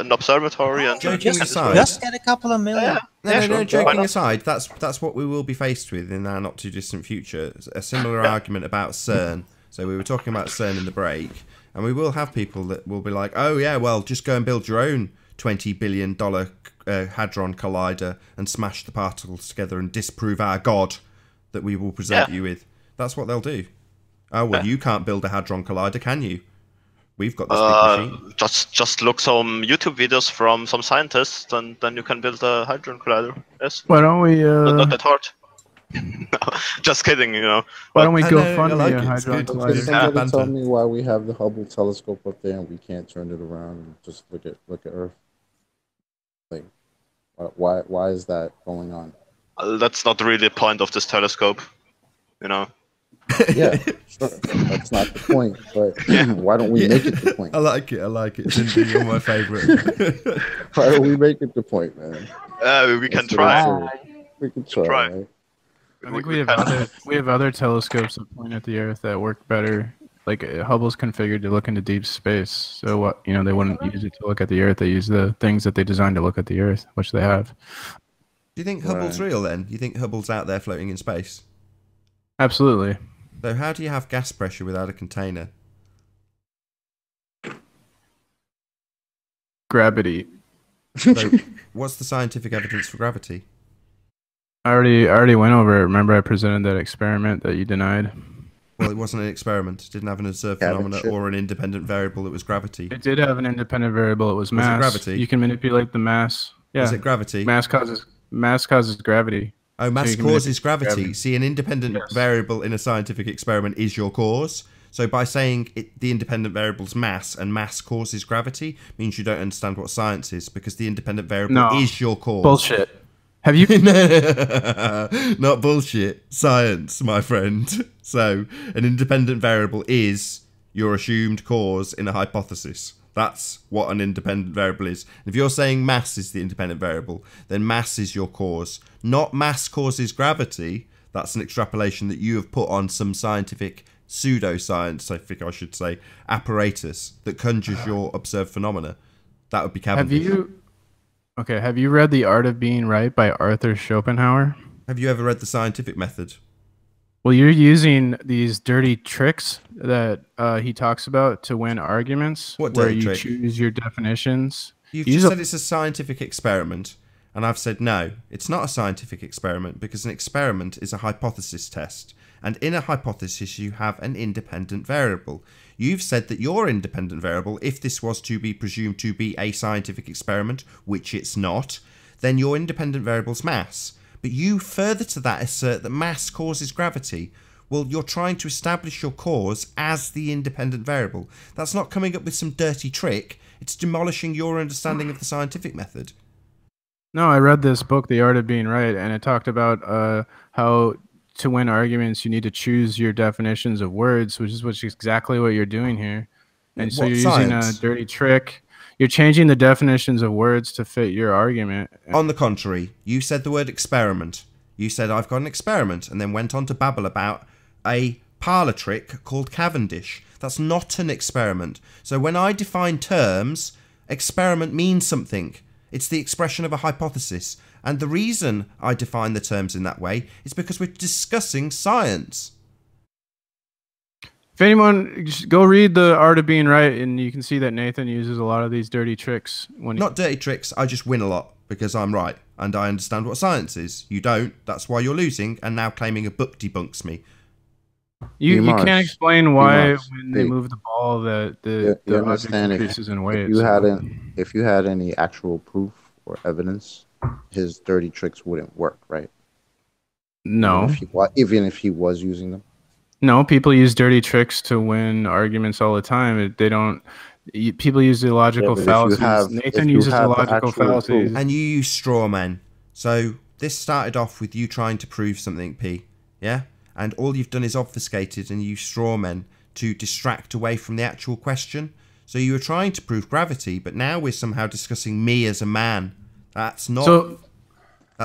an observatory and Joking aside. Just get a couple of million. No, sure. joking Why not? aside, that's what we will be faced with in our not too distant future. A similar argument about CERN. So we were talking about CERN in the break, and we will have people that will be like, oh yeah, well, just go and build your own $20 billion hadron collider and smash the particles together and disprove our God that we will present you with. That's what they'll do. Oh, well, you can't build a hadron collider, can you? We've got this big machine. Just look some YouTube videos from some scientists, and then you can build a hadron collider. Yes. Why don't we? Not that hard. No, just kidding. You know. Why don't we I go know, I fund like a it. It's hadron good. Can collider? somebody banter. tell me why we have the Hubble telescope up there and we can't turn it around and just look at Earth? Like, why is that going on? That's not really the point of this telescope. You know. Yeah, sure. That's not the point. But why don't we make it the point? I like it. Cindy, you're my favourite. Why don't we make it the point, man? We can That's what I'm try. saying. We can try. Right? I think we have other telescopes that point at the Earth that work better. Like Hubble's configured to look into deep space, so what they wouldn't use it to look at the Earth. They use the things that they designed to look at the Earth, which they have. Do you think Hubble's real then? You think Hubble's out there floating in space? Absolutely. So how do you have gas pressure without a container? Gravity. So, what's the scientific evidence for gravity? I already went over it. Remember, I presented that experiment that you denied. Well, it wasn't an experiment. It didn't have an observed phenomena or an independent variable. It was gravity. It did have an independent variable. It was mass. Was it gravity? You can manipulate the mass. Yeah. Was it gravity? Mass causes gravity. Oh, mass So causes gravity. See, an independent Yes. variable in a scientific experiment is your cause. So by saying the independent variable's mass and mass causes gravity means you don't understand what science is, because the independent variable is your cause. Bullshit. Have you? Not bullshit. Science, my friend. So an independent variable is your assumed cause in a hypothesis. That's what an independent variable is. If you're saying mass is the independent variable, then mass is your cause. Not mass causes gravity. That's an extrapolation that you have put on some scientific pseudoscience, I think I should say, apparatus that conjures your observed phenomena. That would be Cavendish. Have you read The Art of Being Right by Arthur Schopenhauer? Have you ever read The Scientific Method? Well, you're using these dirty tricks that he talks about to win arguments. What where dirty you trick? choose your definitions. You've just said it's a scientific experiment, and I've said no, it's not a scientific experiment, because an experiment is a hypothesis test, and in a hypothesis you have an independent variable. You've said that your independent variable, if this was to be presumed to be a scientific experiment, which it's not, then your independent variable's mass. But you further to that assert that mass causes gravity. Well, you're trying to establish your cause as the independent variable. That's not coming up with some dirty trick. It's demolishing your understanding of the scientific method. No, I read this book, The Art of Being Right, and it talked about how to win arguments you need to choose your definitions of words, which is exactly what you're doing here. And so you're using a dirty trick. You're changing the definitions of words to fit your argument. On the contrary, you said the word experiment. You said, I've got an experiment, and then went on to babble about a parlour trick called Cavendish. That's not an experiment. So when I define terms, experiment means something. It's the expression of a hypothesis. And the reason I define the terms in that way is because we're discussing science. If anyone, just go read The Art of Being Right, and you can see that Nathan uses a lot of these dirty tricks. Not dirty tricks, I just win a lot because I'm right and I understand what science is. You don't, that's why you're losing, and now claiming a book debunks me. You can't explain why when they move the ball the object increases in weight. If you had any actual proof or evidence, his dirty tricks wouldn't work, right? No. Even if he was using them? No, people use dirty tricks to win arguments all the time. They don't. People use illogical fallacies. Nathan uses illogical fallacies. And you use straw men. So this started off with you trying to prove something, P. Yeah? And all you've done is obfuscated and used straw men to distract away from the actual question. So you were trying to prove gravity, but now we're somehow discussing me as a man. That's not... So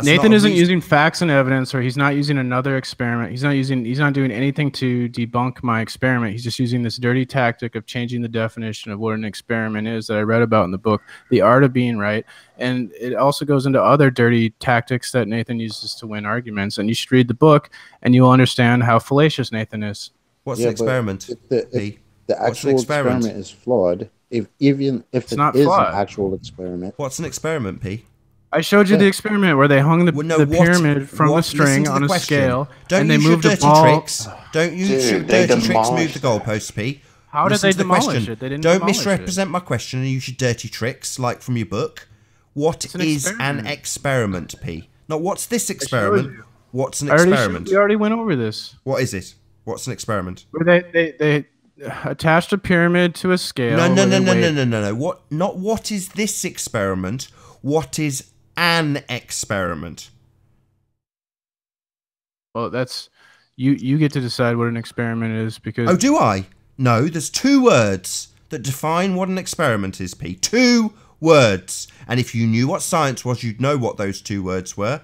Nathan isn't using facts and evidence, or he's not using another experiment. He's not doing anything to debunk my experiment. He's just using this dirty tactic of changing the definition of what an experiment is that I read about in the book, The Art of Being Right. And it also goes into other dirty tactics that Nathan uses to win arguments. And you should read the book, and you'll understand how fallacious Nathan is. What's the experiment? The actual experiment is flawed. Even if it is an actual experiment. What's an experiment, P? I showed you the experiment where they hung the pyramid from the string on a scale, and they moved the ball. Tricks. Don't use your dirty tricks move the goalposts, P. How did they demolish it? They didn't Don't misrepresent my question and use your dirty tricks like from your book. What is an experiment, P? Not what's this experiment? What's an experiment? We already went over this. What is it? What's an experiment? Where they attached a pyramid to a scale. No. What is this experiment? What is an experiment? Well, that's you get to decide what an experiment is, because... Oh, do I? No, there's two words that define what an experiment is, P. 2 words. And if you knew what science was, you'd know what those 2 words were.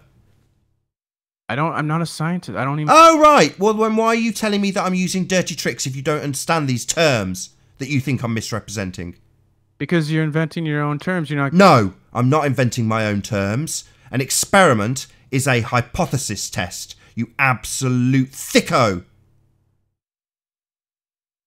I'm not a scientist. I don't even... Oh, right. Well, then why are you telling me that I'm using dirty tricks if you don't understand these terms that you think I'm misrepresenting? Because you're inventing your own terms. You're not... No, I'm not inventing my own terms. An experiment is a hypothesis test. You absolute thicko.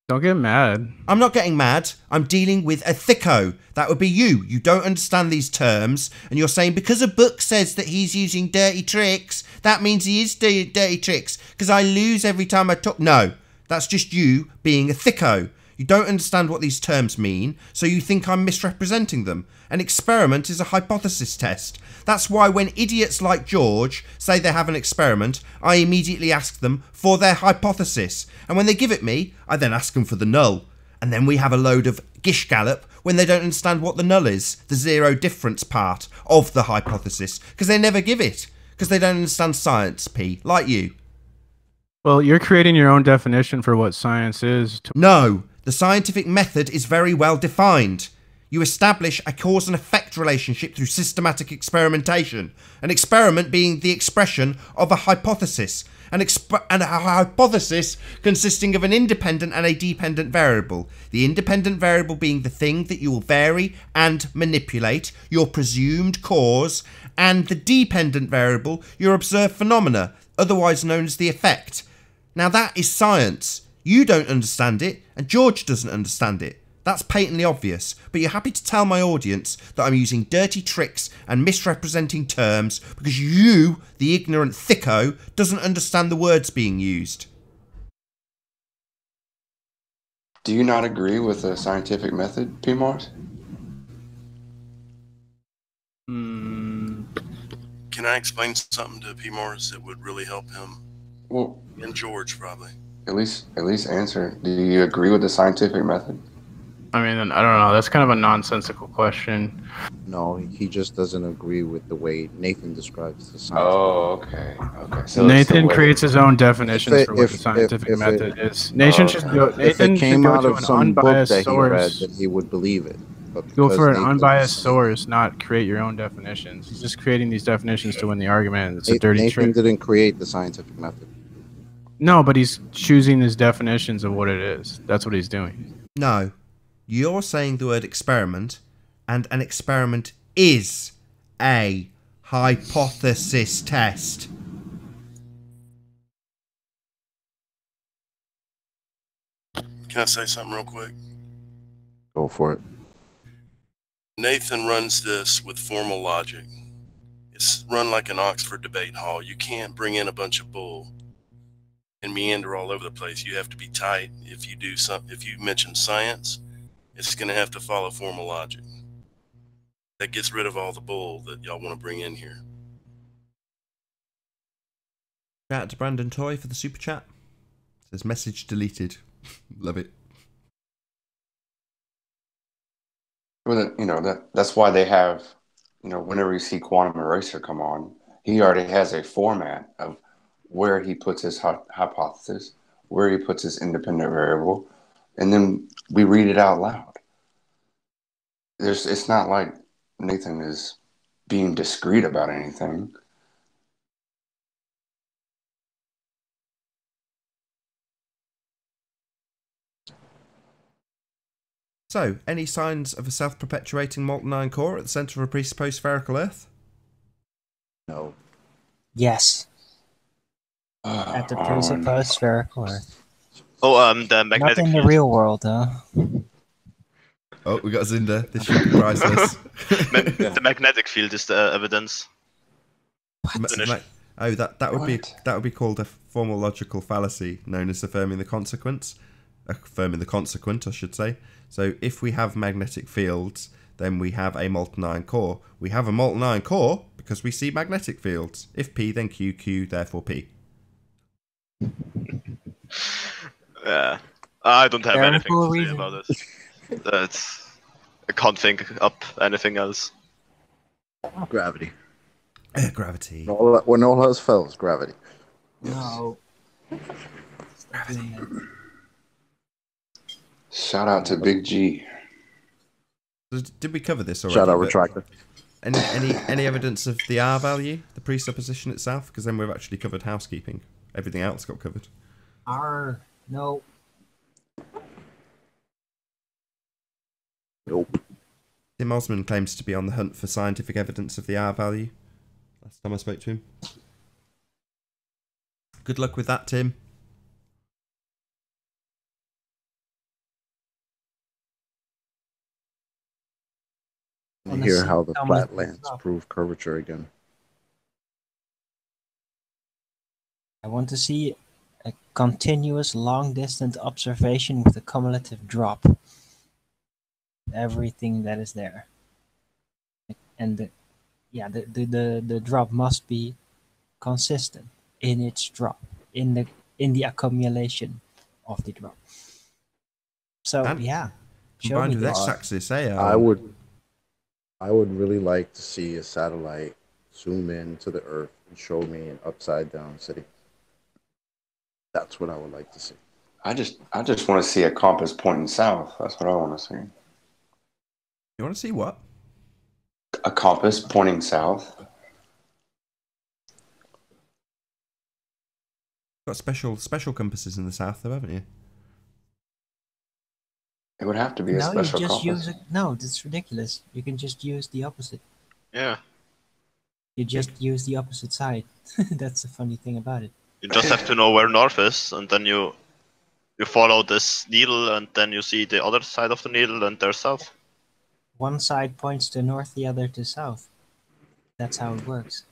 Don't get mad. I'm not getting mad. I'm dealing with a thicko. That would be you. You don't understand these terms, and you're saying because a book says that he's using dirty tricks, that means he is doing dirty tricks, because I lose every time I talk. No, that's just you being a thicko. You don't understand what these terms mean, so you think I'm misrepresenting them. An experiment is a hypothesis test. That's why when idiots like George say they have an experiment, I immediately ask them for their hypothesis. And when they give it me, I then ask them for the null. And then we have a load of gish gallop when they don't understand what the null is, the zero difference part of the hypothesis, because they never give it, because they don't understand science, P, like you. Well, you're creating your own definition for what science is. No, the scientific method is very well defined. You establish a cause and effect relationship through systematic experimentation. An experiment being the expression of a hypothesis. And a hypothesis consisting of an independent and a dependent variable. The independent variable being the thing that you will vary and manipulate, your presumed cause, and the dependent variable, your observed phenomena, otherwise known as the effect. Now that is science. You don't understand it, and George doesn't understand it. That's patently obvious, but you're happy to tell my audience that I'm using dirty tricks and misrepresenting terms because you, the ignorant thicko, doesn't understand the words being used. Do you not agree with the scientific method, P. Mars? Can I explain something to P. Morris that would really help him? Well, and George probably. At least answer. Do you agree with the scientific method? I mean, I don't know. That's kind of a nonsensical question. No, he just doesn't agree with the way Nathan describes the science. Oh, okay. So Nathan creates his own definitions for what the scientific method is. Nathan should go. If it came out of some book that he read, source. then he would believe it. But Go for an Nathan unbiased source, not create your own definitions. He's just creating these definitions to win the argument. It's a dirty Nathan trick. didn't create the scientific method. No, but he's choosing his definitions of what it is. That's what he's doing. No. You're saying the word experiment, and an experiment is a hypothesis test. Can I say something real quick? Go for it. Nathan runs this with formal logic. It's run like an Oxford debate hall. You can't bring in a bunch of bull and meander all over the place. You have to be tight. If you mention science, it's going to have to follow formal logic. That gets rid of all the bull that y'all want to bring in here. Shout out to Brandon Toy for the super chat. Says message deleted. Love it. Well, that's why they have, whenever you see Quantum Eraser come on, he already has a format of where he puts his hypothesis, where he puts his independent variable, and then we read it out loud. It's not like Nathan is being discreet about anything. So, any signs of a self-perpetuating molten iron core at the centre of a presupposed spherical Earth? No. Yes. At the presupposed spherical Earth. Oh, the magnetic Not in the field. real world, though. Oh, we got Zinda. This should be priceless. The magnetic field is the evidence. Oh, that would be called a formal logical fallacy, known as affirming the consequence. Affirming the consequent, I should say. So if we have magnetic fields, then we have a molten iron core. We have a molten iron core because we see magnetic fields. If P, then Q, Q, therefore P. Yeah, I don't have anything to say about it. I can't think up anything else. Gravity. Gravity. When all else fails, gravity. No. Shout out to Big G. Did we cover this already? Shout out Retractor. Any evidence of the R value, the presupposition itself? Because then we've actually covered housekeeping. Everything else got covered. R, no. Nope. Tim Osman claims to be on the hunt for scientific evidence of the R value. Last time I spoke to him. Good luck with that, Tim. And hear how the cumulative flatlands drop. prove curvature again. I want to see a continuous long-distance observation with a cumulative drop. Everything that is there, and the drop must be consistent in its drop, in the accumulation of the drop. So And yeah, show combined me with this. x-axis, eh? I would really like to see a satellite zoom in to the Earth and show me an upside down city. That's what I would like to see. I just want to see a compass pointing south. That's what I want to see. You want to see what? A compass pointing south. Got special compasses in the south, though, haven't you? It would have to be a No, you special just compass. use it. No, that's ridiculous. You can just use the opposite. Yeah. You just use the opposite side. That's the funny thing about it. You just have to know where north is, and then you follow this needle, and then you see the other side of the needle, and there's south. One side points to north, the other to south. That's how it works.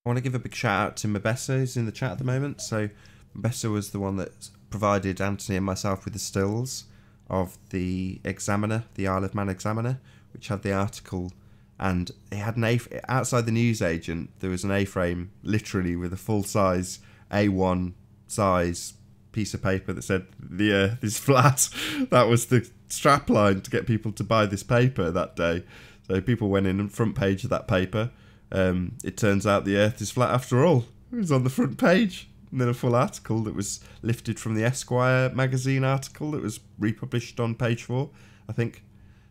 I want to give a big shout out to Mabessa, who's in the chat at the moment. So Mabessa was the one that provided Anthony and myself with the stills of the Examiner, the Isle of Man Examiner, which had the article, and it had an outside the newsagent. There was an A-frame, literally with a full-size A1 size piece of paper that said the Earth is flat. That was the strapline to get people to buy this paper that day. So people went in and front page of that paper. It turns out the Earth is flat after all. It was on the front page. And then a full article that was lifted from the Esquire magazine article that was republished on page 4, I think.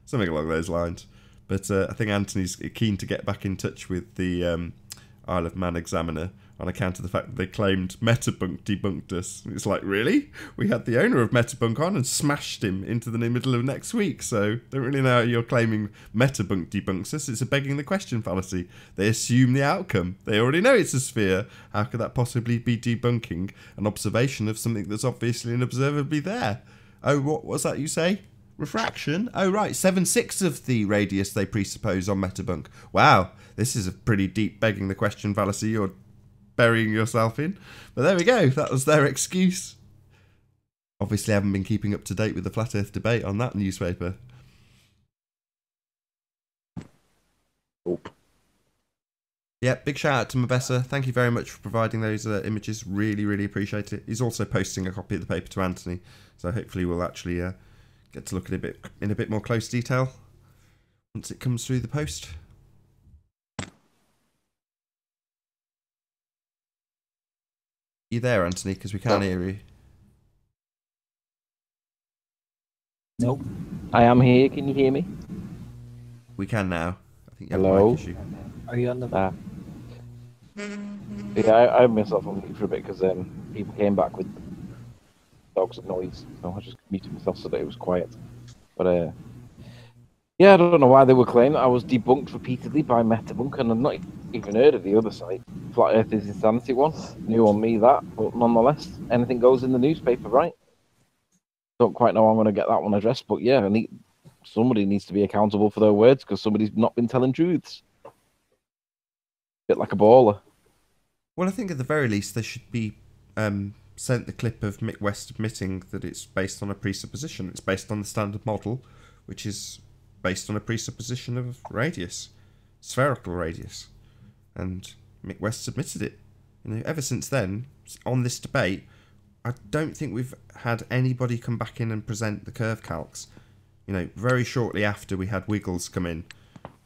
Something along those lines. But I think Anthony's keen to get back in touch with the Isle of Man Examiner on account of the fact that they claimed Metabunk debunked us. It's like, really? We had the owner of Metabunk on and smashed him into the middle of next week, so don't really know how you're claiming Metabunk debunks us. It's a begging the question fallacy. They assume the outcome. They already know it's a sphere. How could that possibly be debunking an observation of something that's obviously and observably there? Oh, what was that you say? Refraction? Oh, right. 7/6 of the radius they presuppose on Metabunk. Wow, this is a pretty deep begging the question fallacy you're burying yourself in. But there we go. That was their excuse. Obviously, I haven't been keeping up to date with the Flat Earth debate on that newspaper. Nope. Yeah, big shout out to Mabessa. Thank you very much for providing those images. Really, really appreciate it. He's also posting a copy of the paper to Anthony, so hopefully we'll actually get to look at it in a bit more close detail once it comes through the post. You there, Anthony? Because we can't hear you. Nope. I am here. Can you hear me? We can now. I think you have Hello? a mic issue. Are you on the... Yeah, I had myself on mute for a bit because people came back with dogs and noise, so I just muted myself so that it was quiet. But yeah, I don't know why they were claiming that I was debunked repeatedly by Metabunk, and I've not even heard of the other site. Flat Earth is Insanity one. New on me that, but nonetheless, anything goes in the newspaper, right? Don't quite know how I'm going to get that one addressed, but yeah, somebody needs to be accountable for their words because somebody's not been telling truths. Bit like a baller. Well, I think at the very least they should be sent the clip of Mick West admitting that it's based on a presupposition. It's based on the standard model, which is based on a presupposition of radius, spherical radius. And Mick West admitted it. You know, ever since then, on this debate, I don't think we've had anybody come back in and present the curve calcs. You know, very shortly after we had Wiggles come in,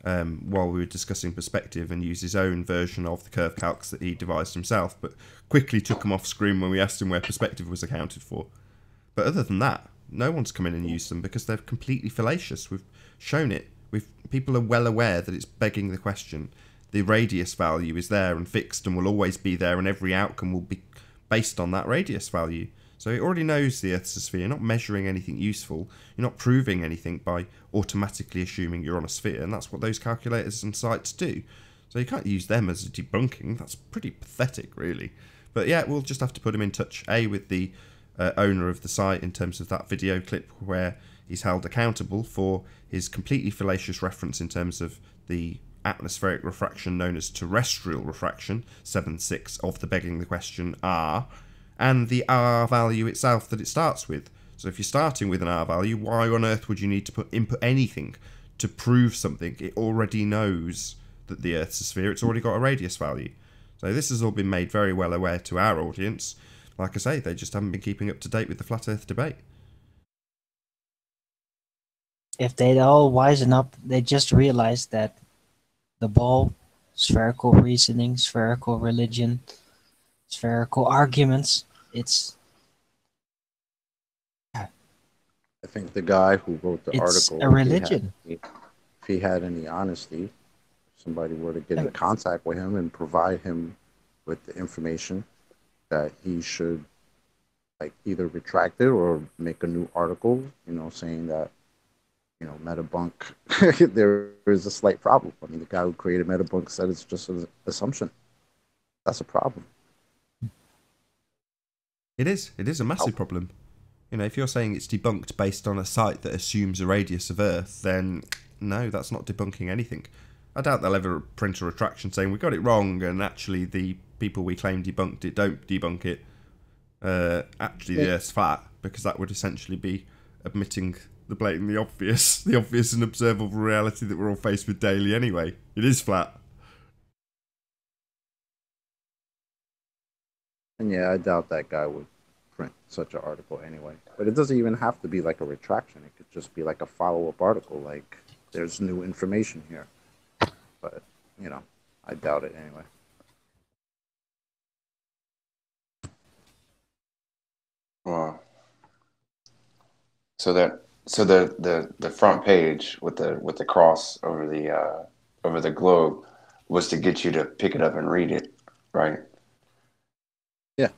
while we were discussing perspective and use his own version of the curve calcs that he devised himself, but quickly took him off screen when we asked him where perspective was accounted for. But other than that, no one's come in and used them because they're completely fallacious. We've shown it. People are well aware that it's begging the question. The radius value is there and fixed and will always be there, and every outcome will be based on that radius value. So it already knows the Earth's a sphere. You're not measuring anything useful. You're not proving anything by automatically assuming you're on a sphere, and that's what those calculators and sites do. So you can't use them as a debunking. That's pretty pathetic, really. But yeah, we'll just have to put him in touch, with the owner of the site in terms of that video clip where he's held accountable for his completely fallacious reference in terms of the atmospheric refraction known as terrestrial refraction, 7.6 of the begging the question R, and the R value itself that it starts with. So if you're starting with an R value, why on earth would you need to input anything to prove something? It already knows that the Earth's a sphere. It's already got a radius value. So this has all been made very well aware to our audience. Like I say, they just haven't been keeping up to date with the flat Earth debate. If they'd all wisen up, they just realized that the ball, spherical reasoning, spherical religion, spherical arguments, it's... I think the guy who wrote the It's article, a religion. if he had any honesty, if somebody were to get in contact with him and provide him with the information that he should like either retract it or make a new article, you know, saying that, you know, Metabunk, there is a slight problem. I mean, the guy who created Metabunk said it's just an assumption. That's a problem. It is a massive problem. You know, if you're saying it's debunked based on a site that assumes a radius of Earth, then no, that's not debunking anything. I doubt they'll ever print a retraction saying we got it wrong and actually the people we claim debunked it don't debunk it. Actually, the Earth's flat, because that would essentially be admitting the blatantly obvious, the obvious and observable reality that we're all faced with daily anyway. It is flat. And yeah, I doubt that guy would print such an article anyway. But it doesn't even have to be like a retraction. It could just be like a follow-up article, like there's new information here. But, you know, I doubt it anyway. Wow. So the front page with the cross over the globe was to get you to pick it up and read it, right? Yeah.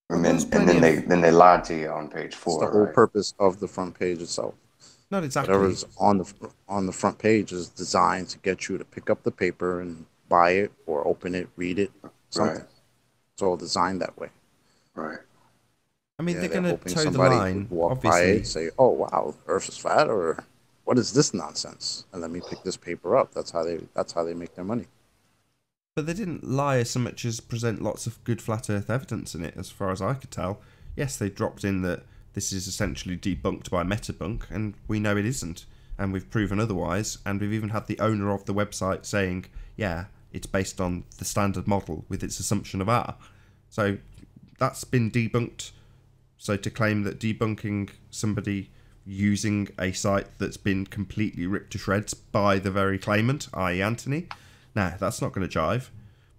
And then they lied to you on page 4. It's the whole purpose of the front page itself. Not exactly. Whatever's on the front page is designed to get you to pick up the paper and buy it or open it, read it, something. Right. It's all designed that way. Right. I mean, Yeah, they're going to hoping toe the somebody line, would walk obviously. by it and say, "Oh wow, Earth is flat," or "What is this nonsense?" And let me pick this paper up. That's how they make their money. But they didn't lie so much as present lots of good flat Earth evidence in it, as far as I could tell. Yes, they dropped in that this is essentially debunked by Metabunk, and we know it isn't, and we've proven otherwise, and we've even had the owner of the website saying, yeah, it's based on the standard model with its assumption of R. So that's been debunked. So to claim that debunking somebody using a site that's been completely ripped to shreds by the very claimant, i.e. Anthony, nah, that's not going to jive.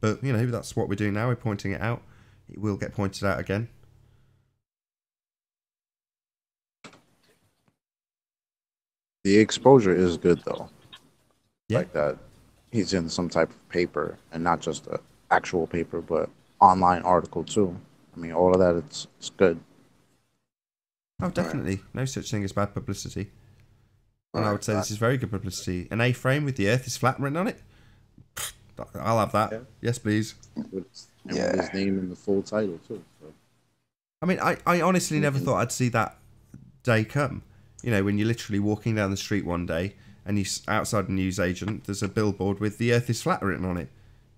But, you know, that's what we're doing now. We're pointing it out. It will get pointed out again. The exposure is good though. Yeah. Like that, he's in some type of paper, and not just an actual paper, but online article too. I mean, all of that, it's good. Oh, definitely. No such thing as bad publicity. And I would say this is very good publicity. An A-frame with the Earth is flat written on it? I'll have that. Yeah. Yes, please. With his name in the full title too. So. I mean, I honestly never thought I'd see that day come. You know, when you're literally walking down the street one day and you outside a newsagent, there's a billboard with "The Earth is flat" written on it.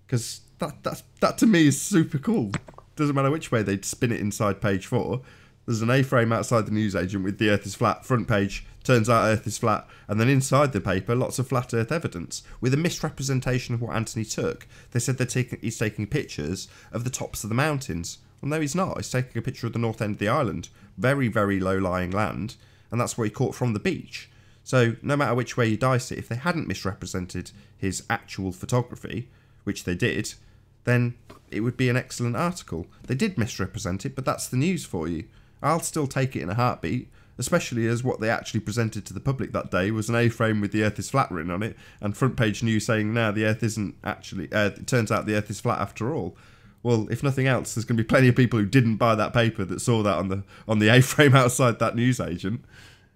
Because that to me is super cool. Doesn't matter which way they spin it inside page 4. There's an A-frame outside the newsagent with "The Earth is flat," front page, turns out Earth is flat, and then inside the paper, lots of flat Earth evidence, with a misrepresentation of what Anthony took. They said he's taking pictures of the tops of the mountains. Well, no, he's not. He's taking a picture of the north end of the island. Very, very low-lying land, and that's what he caught from the beach. So, no matter which way you dice it, if they hadn't misrepresented his actual photography, which they did, then it would be an excellent article. They did misrepresent it, but that's the news for you. I'll still take it in a heartbeat, especially as what they actually presented to the public that day was an A-frame with "The Earth is flat" written on it, and front page news saying, no, the Earth isn't actually, it turns out the Earth is flat after all. Well, if nothing else, there's going to be plenty of people who didn't buy that paper that saw that on the A-frame outside that newsagent.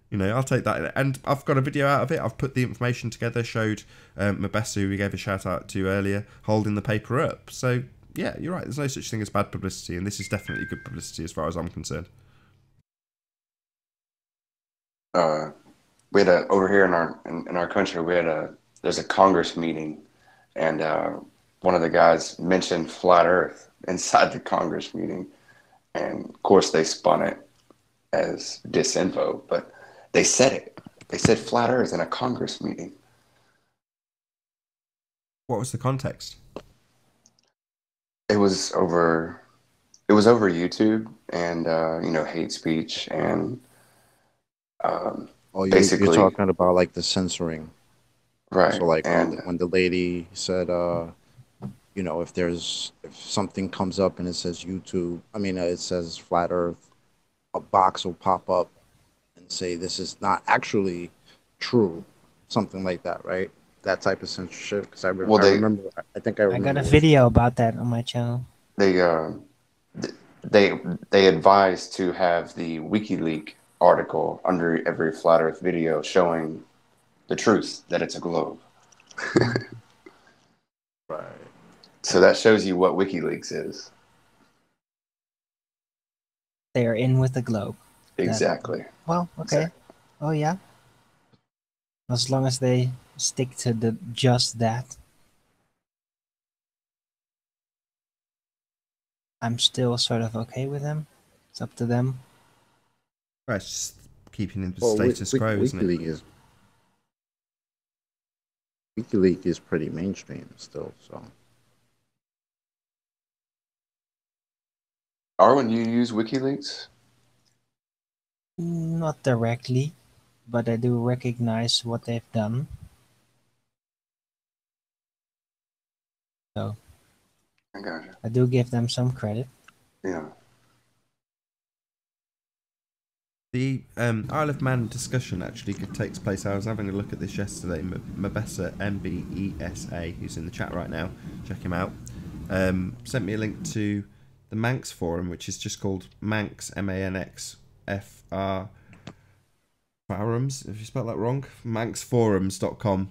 You know, I'll take that. And I've got a video out of it. I've put the information together, showed Mabessa, who we gave a shout out to earlier, holding the paper up. So, yeah, you're right. There's no such thing as bad publicity, and this is definitely good publicity as far as I'm concerned. we had a over here in our country. There's a Congress meeting, and one of the guys mentioned flat Earth inside the Congress meeting, and of course they spun it as disinfo, but they said it. They said flat Earth in a Congress meeting. What was the context? It was over YouTube and hate speech and basically you're talking about like the censoring, right? So like and when the lady said, if something comes up and it says YouTube, it says flat Earth, a box will pop up and say this is not actually true, something like that, right? That type of censorship. Because I remember. I got a video about that on my channel. They advise to have the WikiLeaks article under every flat Earth video showing the truth that it's a globe. Right. So that shows you what WikiLeaks is. They are in with the globe. Exactly. Well, okay. Exactly. Oh yeah. As long as they stick to just that. I'm still sort of okay with them. It's up to them. Right, it's just keeping in the status quo, isn't it? WikiLeaks is pretty mainstream still, so. Arwen, you use WikiLeaks? Not directly, but I do recognize what they've done. So I gotcha. I do give them some credit. Yeah. The Isle of Man discussion actually takes place. I was having a look at this yesterday. Mabesa, MBESA, who's in the chat right now, check him out, sent me a link to the Manx forum, which is just called Manx, MANXFR forums, if you spelled that wrong, manxforums.com.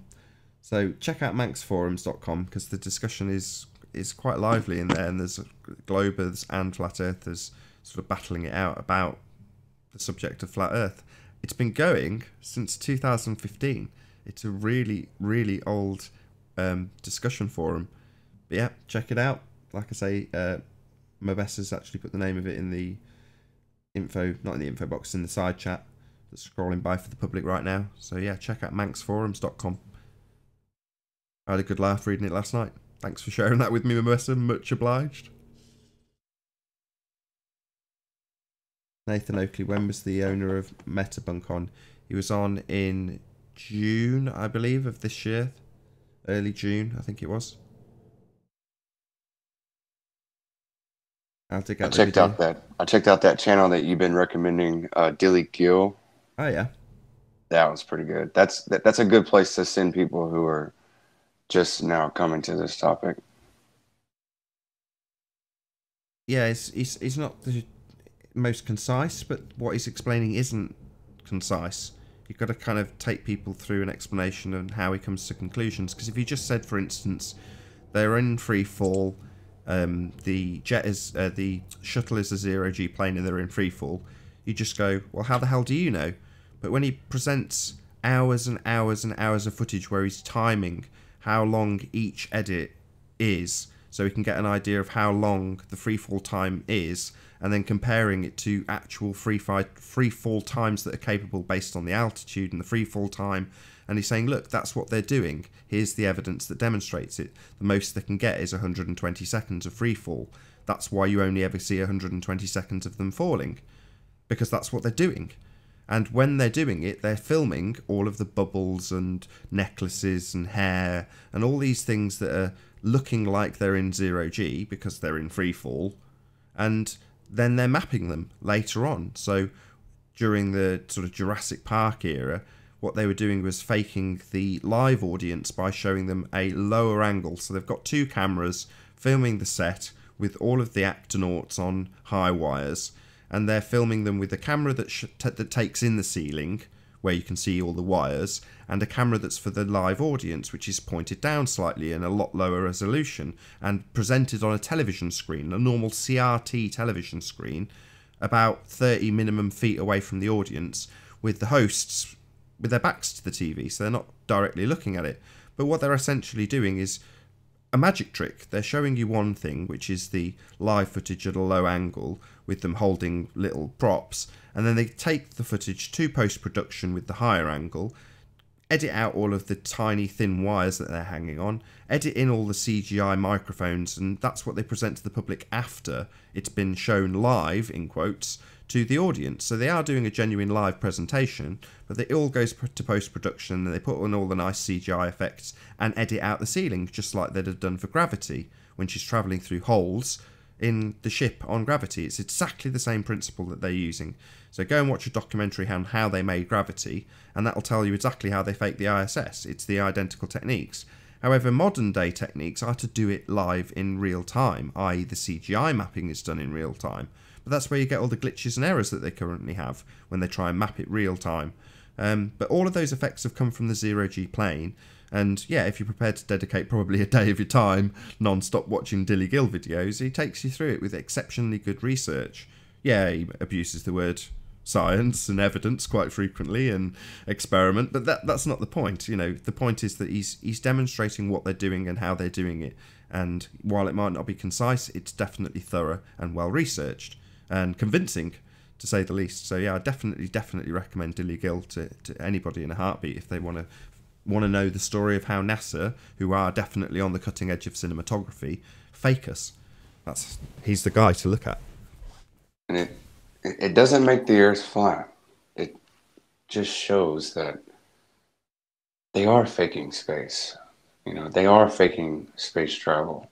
So check out manxforums.com because the discussion is quite lively in there, and there's Globers and Flat Earthers sort of battling it out about the subject of Flat Earth. It's been going since 2015. It's a really, really old discussion forum. But yeah, check it out. Like I say, Mobesa's actually put the name of it in the info, not in the info box, in the side chat that's scrolling by for the public right now. So yeah, check out manxforums.com. I had a good laugh reading it last night. Thanks for sharing that with me, Mobesa. Much obliged. Nathan Oakley, when was the owner of Metabunk on? He was on in June, I believe, of this year. Early June, I think it was. I checked out that channel that you've been recommending, Dilly Gill. Oh yeah, that was pretty good. That's a good place to send people who are just now coming to this topic. Yeah, he's not the most concise, but what he's explaining isn't concise. You've got to kind of take people through an explanation of how he comes to conclusions. Because if you just said, for instance, they're in free fall. The shuttle is a 0G plane and they're in free fall. You just go, well, how the hell do you know? But when he presents hours and hours and hours of footage where he's timing how long each edit is, so we can get an idea of how long the free fall time is, and then comparing it to actual free fall times that are capable based on the altitude and the free fall time. And he's saying, look, that's what they're doing. Here's the evidence that demonstrates it. The most they can get is 120 seconds of free fall. That's why you only ever see 120 seconds of them falling, because that's what they're doing. And when they're doing it, they're filming all of the bubbles and necklaces and hair and all these things that are looking like they're in 0G because they're in free fall. And then they're mapping them later on. So during the sort of Jurassic Park era, what they were doing was faking the live audience by showing them a lower angle. So they've got two cameras filming the set with all of the actonauts on high wires, and they're filming them with a camera that takes in the ceiling, where you can see all the wires, and a camera that's for the live audience, which is pointed down slightly and a lot lower resolution, and presented on a television screen, a normal CRT television screen, about 30 minimum feet away from the audience, with the hosts with their backs to the TV, so they're not directly looking at it. But what they're essentially doing is a magic trick. They're showing you one thing, which is the live footage at a low angle with them holding little props, and then they take the footage to post-production with the higher angle, edit out all of the tiny thin wires that they're hanging on, edit in all the CGI microphones, and that's what they present to the public after it's been shown live, in quotes, to the audience. So they are doing a genuine live presentation, but it all goes to post-production, and they put on all the nice CGI effects and edit out the ceiling, just like they'd have done for Gravity when she's travelling through holes in the ship on Gravity. It's exactly the same principle that they're using. So go and watch a documentary on how they made Gravity, and that'll tell you exactly how they faked the ISS. It's the identical techniques. However, modern day techniques are to do it live in real time, i.e. the CGI mapping is done in real time. But that's where you get all the glitches and errors that they currently have when they try and map it real time. But all of those effects have come from the zero-G plane. And yeah, if you're prepared to dedicate probably a day of your time non-stop watching Dilly Gill videos, he takes you through it with exceptionally good research. Yeah, he abuses the word science and evidence quite frequently and experiment, but that's not the point. You know, the point is that he's demonstrating what they're doing and how they're doing it. And while it might not be concise, it's definitely thorough and well researched and convincing, to say the least. So yeah, I definitely recommend Dilly Gill to anybody in a heartbeat if they want to know the story of how NASA, who are definitely on the cutting edge of cinematography, fake us. He's the guy to look at. And it doesn't make the Earth flat. It just shows that they are faking space. You know, they are faking space travel.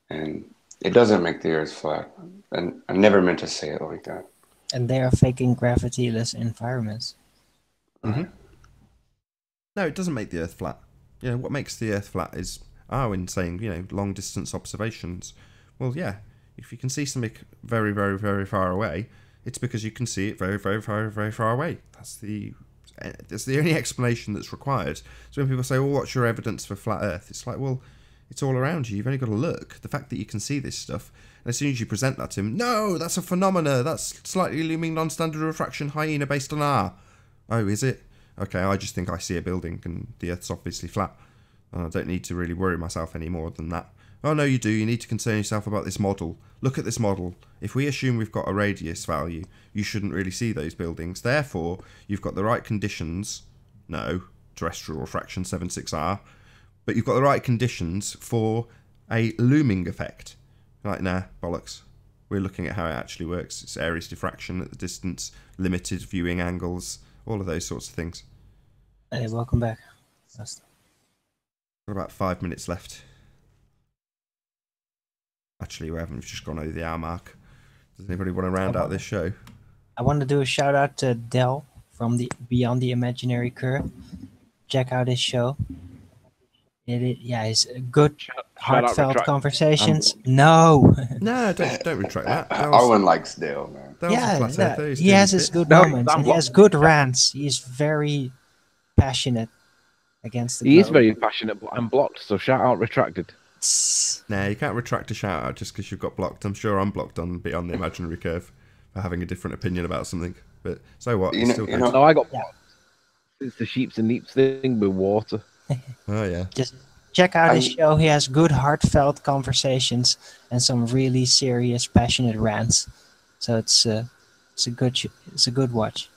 And it doesn't make the Earth flat. And I never meant to say it like that. And they are faking gravity-less environments. Mm-hmm. No, it doesn't make the Earth flat. You know, what makes the Earth flat is in saying, you know, long-distance observations. Well, yeah, if you can see something very, very, very far away, it's because you can see it very, very, very, very far away. That's the only explanation that's required. So when people say, well, what's your evidence for flat Earth? It's like, well, it's all around you. You've only got to look. The fact that you can see this stuff, and as soon as you present that to him, no, that's a phenomena. That's slightly looming non-standard refraction hyena based on R. Oh, is it? Okay, I just think I see a building and the Earth's obviously flat. I don't need to really worry myself any more than that. Oh, no, you do. You need to concern yourself about this model. Look at this model. If we assume we've got a radius value, you shouldn't really see those buildings. Therefore, you've got the right conditions. No, terrestrial refraction 76R. But you've got the right conditions for a looming effect. Like, nah, bollocks. We're looking at how it actually works. It's Airy's diffraction at the distance, limited viewing angles, all of those sorts of things. Hey, welcome back. Got about 5 minutes left. Actually, we haven't just gone over the hour mark. Does anybody want to round out this show? I want to do a shout out to Del from the Beyond the Imaginary Curve. Check out his show. It's good, heartfelt conversations. No, don't retract that. Arwen likes Dale, man. He has his good moments. And he has good rants. He's very passionate against the. He is very passionate, but I'm blocked. So shout out retracted. Nah, you can't retract a shout out just because you've got blocked. I'm sure I'm blocked on Beyond the Imaginary Curve for having a different opinion about something. But so what? No, I got blocked. It's the sheeps and neeps thing with water. Oh yeah. Just check out his show. He has good, heartfelt conversations and some really serious, passionate rants. So it's a good watch.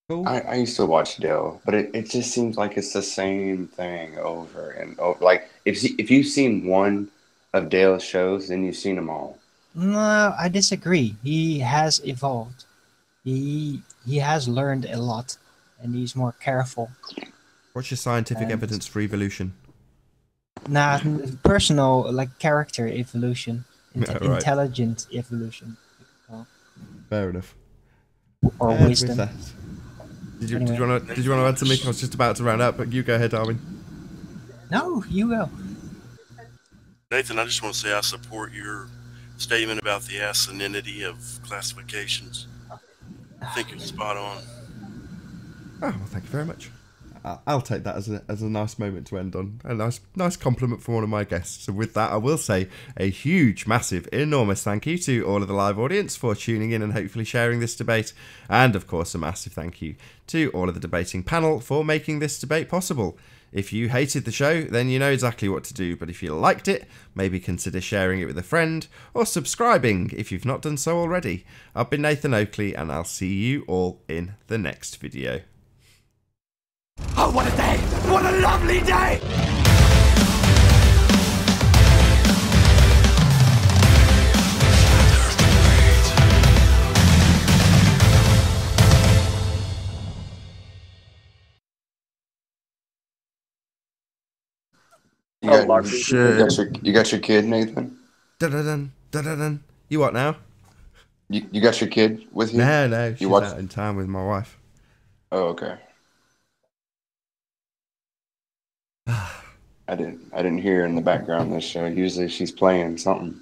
Cool. I used to watch Dale, but it just seems like it's the same thing over and over. Like if you've seen one of Dale's shows, then you've seen them all. No, I disagree. He has evolved. He has learned a lot, and he's more careful. What's your scientific evidence for evolution? Nah, personal, like character evolution, Right. intelligent evolution. Fair enough. Or wisdom. Did you want to add something? I was just about to round up, but you go ahead, Darwin. No, you go. Nathan, I just want to say I support your statement about the asininity of classifications. I think it's spot on. Oh, well, thank you very much. I'll take that as a nice moment to end on. A nice compliment from one of my guests. And with that, I will say a huge, massive, enormous thank you to all of the live audience for tuning in and hopefully sharing this debate. And of course, a massive thank you to all of the debating panel for making this debate possible. If you hated the show, then you know exactly what to do. But if you liked it, maybe consider sharing it with a friend or subscribing if you've not done so already. I've been Nathan Oakley, and I'll see you all in the next video. Oh, what a day! What a lovely day! You got your kid, Nathan? Dun-dun-dun, dun-dun-dun. You what now? You got your kid with you? No, she's out in town with my wife. Oh, okay. I didn't hear her in the background this show. Usually she's playing something.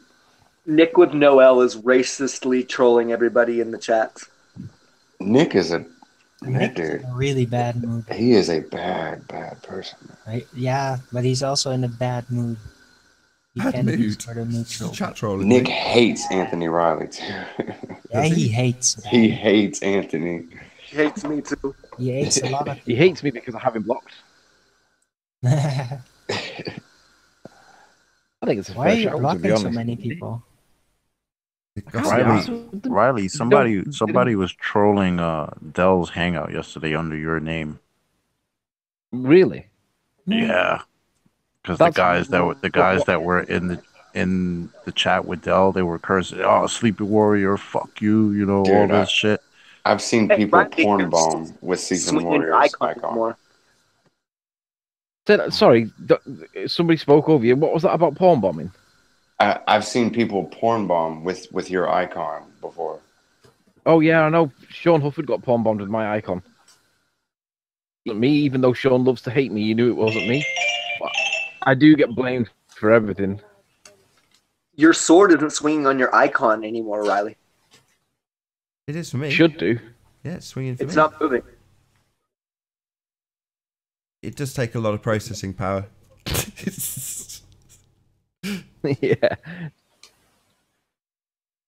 Nick with Noel is racistly trolling everybody in the chat. Nick is a Nick's in a really bad mood. He is a bad person. Right? Yeah, but he's also in a bad mood. He Bad can be mood. sort of neutral. Chat trolling. Nick hates Anthony Riley too. Yeah, he hates. He hates Anthony. He hates me too. He hates a lot of He hates me because I have him blocked. people. I think it's a Why fair are you shout, to be blocking so honest. many people? Riley, somebody was trolling Dell's hangout yesterday under your name. Really? Yeah, because That's- the guys that were in the chat with Dell, they were cursing. Oh, Sleepy Warrior, fuck you, you know, Dude, all this shit. I've seen people porn bomb with Season Warriors icon. Sorry, somebody spoke over you. What was that about porn bombing? I've seen people porn bomb with your icon before. Oh yeah, I know. Sean Hufford got porn bombed with my icon. Not me, even though Sean loves to hate me, you knew it wasn't me. But I do get blamed for everything. Your sword isn't swinging on your icon anymore, Riley. It is for me. Should do. Yeah, it's swinging for me. It's not moving. It does take a lot of processing power. Yeah.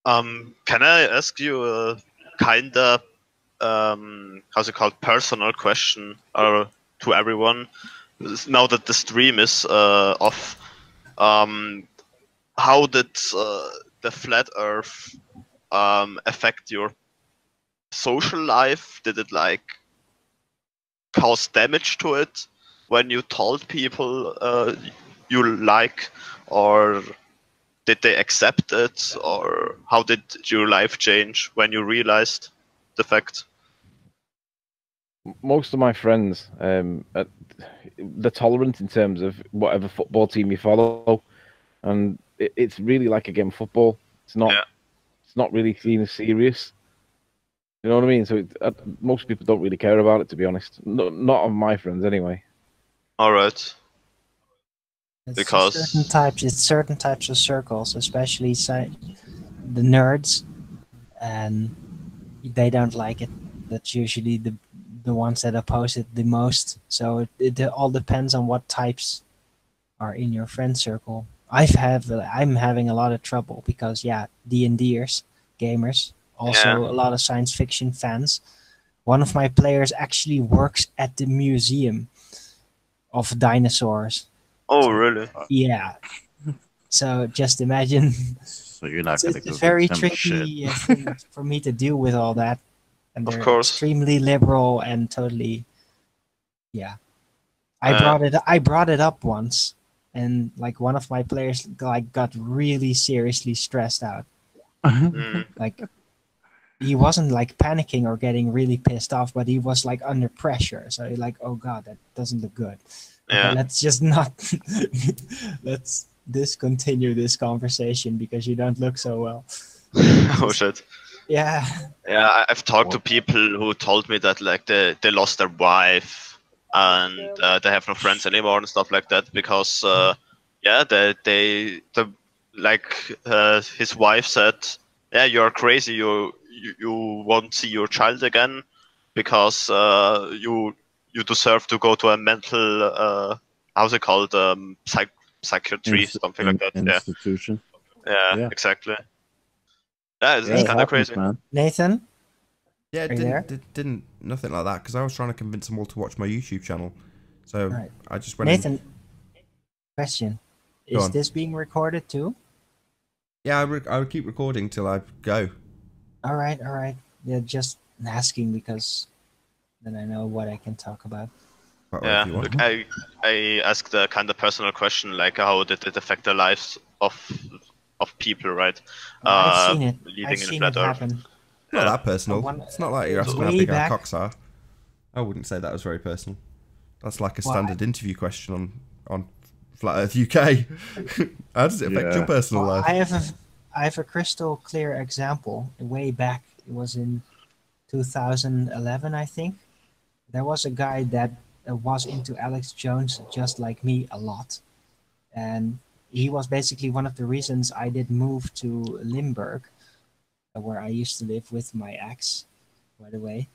Can I ask you a kind of how's it called, personal question to everyone? Now that the stream is off, how did the flat Earth affect your social life? Did it like cause damage to it when you told people you like, or did they accept it, or how did your life change when you realized the fact? Most of my friends, they're tolerant in terms of whatever football team you follow, and it's really like a game of football. It's not really seen as serious. You know what I mean? So most people don't really care about it, to be honest. Not of my friends, anyway. All right. It's certain types of circles, especially the nerds, and they don't like it. That's usually the ones that oppose it the most. So it all depends on what types are in your friend circle. I'm having a lot of trouble because D&Ders, gamers, also a lot of science fiction fans. One of my players actually works at the museum of dinosaurs. Oh, really? Yeah. So just imagine. So you're not going to go. It's very through tricky thing for me to deal with all that, and they're Of course. extremely liberal and totally. Yeah, I brought it up once, and like one of my players got really seriously stressed out. Like he wasn't like panicking or getting really pissed off, but he was like under pressure. So he's like, "Oh God, that doesn't look good." Okay, let's just not. Let's discontinue this conversation because you don't look so well. Oh shit. Yeah. Yeah, I've talked to people who told me that like they lost their wife and they have no friends anymore and stuff like that because they his wife said, yeah, you're crazy, you won't see your child again because you you deserve to go to a mental how's it called, psychiatry, something like that. Institution. Yeah, exactly. Yeah, it's Yeah, it kind of happens, crazy. man. Nathan? Yeah, Are you there? didn't nothing like that because I was trying to convince them all to watch my YouTube channel. So Right. I just went. Nathan, question: Go is on. this being recorded too? Yeah, I would keep recording till I go. All right. Yeah, just asking because then I know what I can talk about. Yeah, look, I asked a kind of personal question, like how did it affect the lives of people, right? I've seen it. Leading I've in seen flat it Earth. happen. Not that personal. One- It's not like you're asking how way big our back- cocks are. I wouldn't say that was very personal. That's like a Well, standard interview question on Flat Earth UK. How does it affect your personal Well, life? I have a crystal clear example. Way back, it was in 2011, I think. There was a guy that was into Alex Jones just like me a lot, and he was basically one of the reasons I did move to Limburg, where I used to live with my ex, by the way.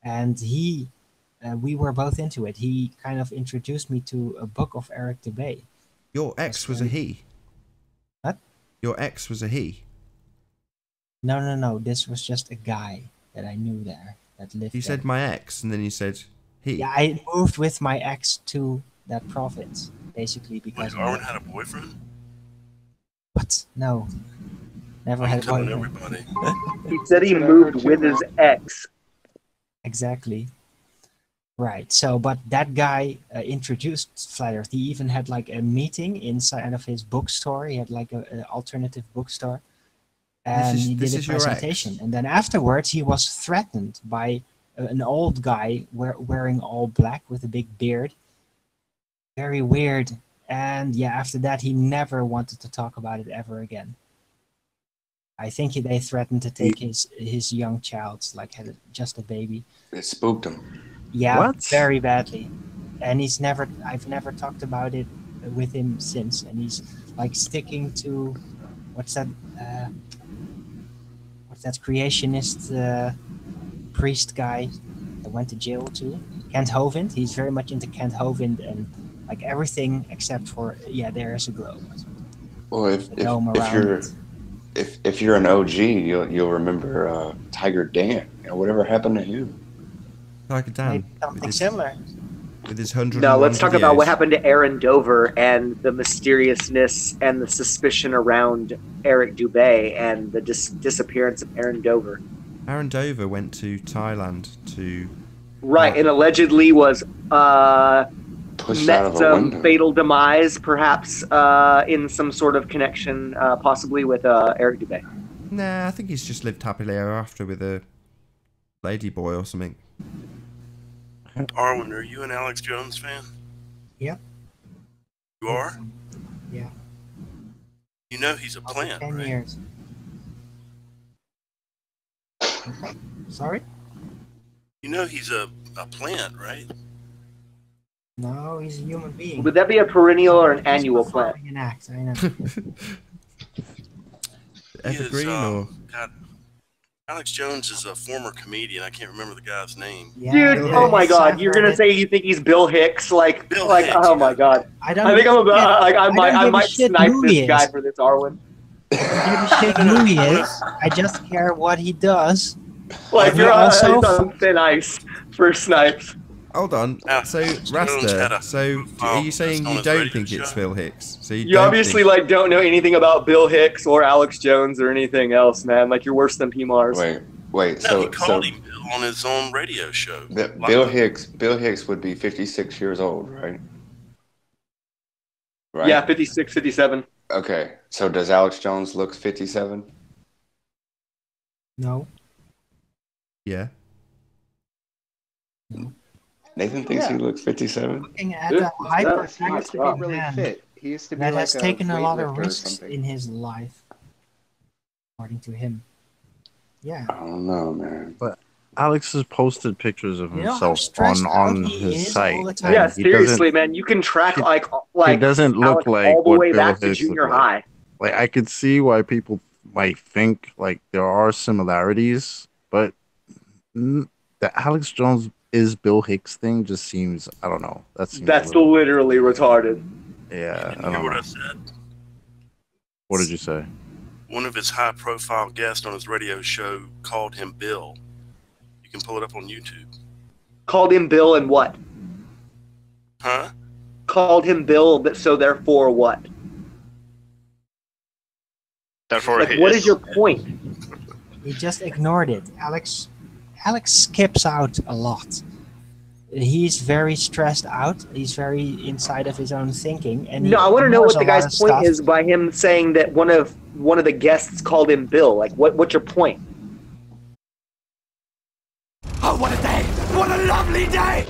And we were both into it. He kind of introduced me to a book of Eric Dubay. Your ex was a he. What? Your ex was a he. No. This was just a guy that I knew there that lived You there. said my ex, and then you said he. Yeah, I moved with my ex to that province, basically because Wait, Arwen had a boyfriend? What? No. Never I'm had a telling boyfriend. everybody. He said he moved with his ex. Exactly. Right. So, but that guy introduced Flat Earth. He even had like a meeting inside of his bookstore. He had like an alternative bookstore, and he this did a is your ex? presentation. And then afterwards, he was threatened by an old guy wearing all black with a big beard. Very weird. And yeah, after that, he never wanted to talk about it ever again. I think they threatened to take his young child, like had just a baby. It spooked him. Yeah, What? very badly. And I've never talked about it with him since. And he's like sticking to, what's that creationist priest guy that went to jail too? Kent Hovind. He's very much into Kent Hovind and like everything except for, there is a globe. Well, The dome around it. if you're an OG, you'll remember Tiger Dan. Whatever happened to him? Tiger Dan. Maybe something similar. With his 100. No, let's talk about what happened to Aaron Dover and the mysteriousness and the suspicion around Eric Dubay and the disappearance of Aaron Dover. Aaron Dover went to Thailand to. Right, and allegedly was Pushed out of met a window. fatal demise, perhaps in some sort of connection, possibly with Eric Dubay. Nah, I think he's just lived happily ever after with a lady boy or something. Arwen, are you an Alex Jones fan? Yep. You are? Yeah. You know he's a plant, 10 right? years. Sorry? You know he's a plant, right? No, he's a human being. Would that be a perennial or an annual plant? An act, I know. Evergreen or. God, Alex Jones is a former comedian. I can't remember the guy's name. Dude, oh my God! You're gonna say you think he's Bill Hicks? Like, oh my God! I don't. I think I'm about. Like, I don't might give a shit snipe who he this guy is. for this, Arwen. I don't give a shit who he is. I just care what he does. Like, And you're also on thin ice for snipes. Hold on. So, Rasta, so are you saying you don't think it's Phil Hicks? So You don't obviously think... like don't know anything about Bill Hicks or Alex Jones or anything else, man. Like, you're worse than P Mars. Wait. No, he called him Bill on his own radio show. Bill Hicks would be 56 years old, right? Right. Yeah, 56, 57. Okay. So does Alex Jones look 57? No. Yeah. Nathan thinks he looks 57. Looking at a hyperactive He used to be really man fit. He used to be that like has a taken a lot of weightlifter or risks something. in his life, according to him. Yeah. I don't know, man. But Alex has posted pictures of You know how himself stressed on out he his is site. all the time? Yeah, and he seriously, doesn't- man. You can track like He doesn't look Alex like all the what way Bill back to Hicks junior looked like. high. Like, I could see why people might think like there are similarities, but the Alex Jones is Bill Hicks thing just seems, I don't know. That seems That's literally retarded. Yeah, I You know don't what know. I said? What did you say? One of his high-profile guests on his radio show called him Bill. You can pull it up on YouTube. Called him Bill and what? Huh? Called him Bill, so therefore what? Therefore, like, what is your point? He just ignored it. Alex skips out a lot. He's very stressed out. He's very inside of his own thinking. And No, I want to know what the guy's point stuff. is by him saying that one of the guests called him Bill. Like, what's your point? Oh, what a day! What a lovely day!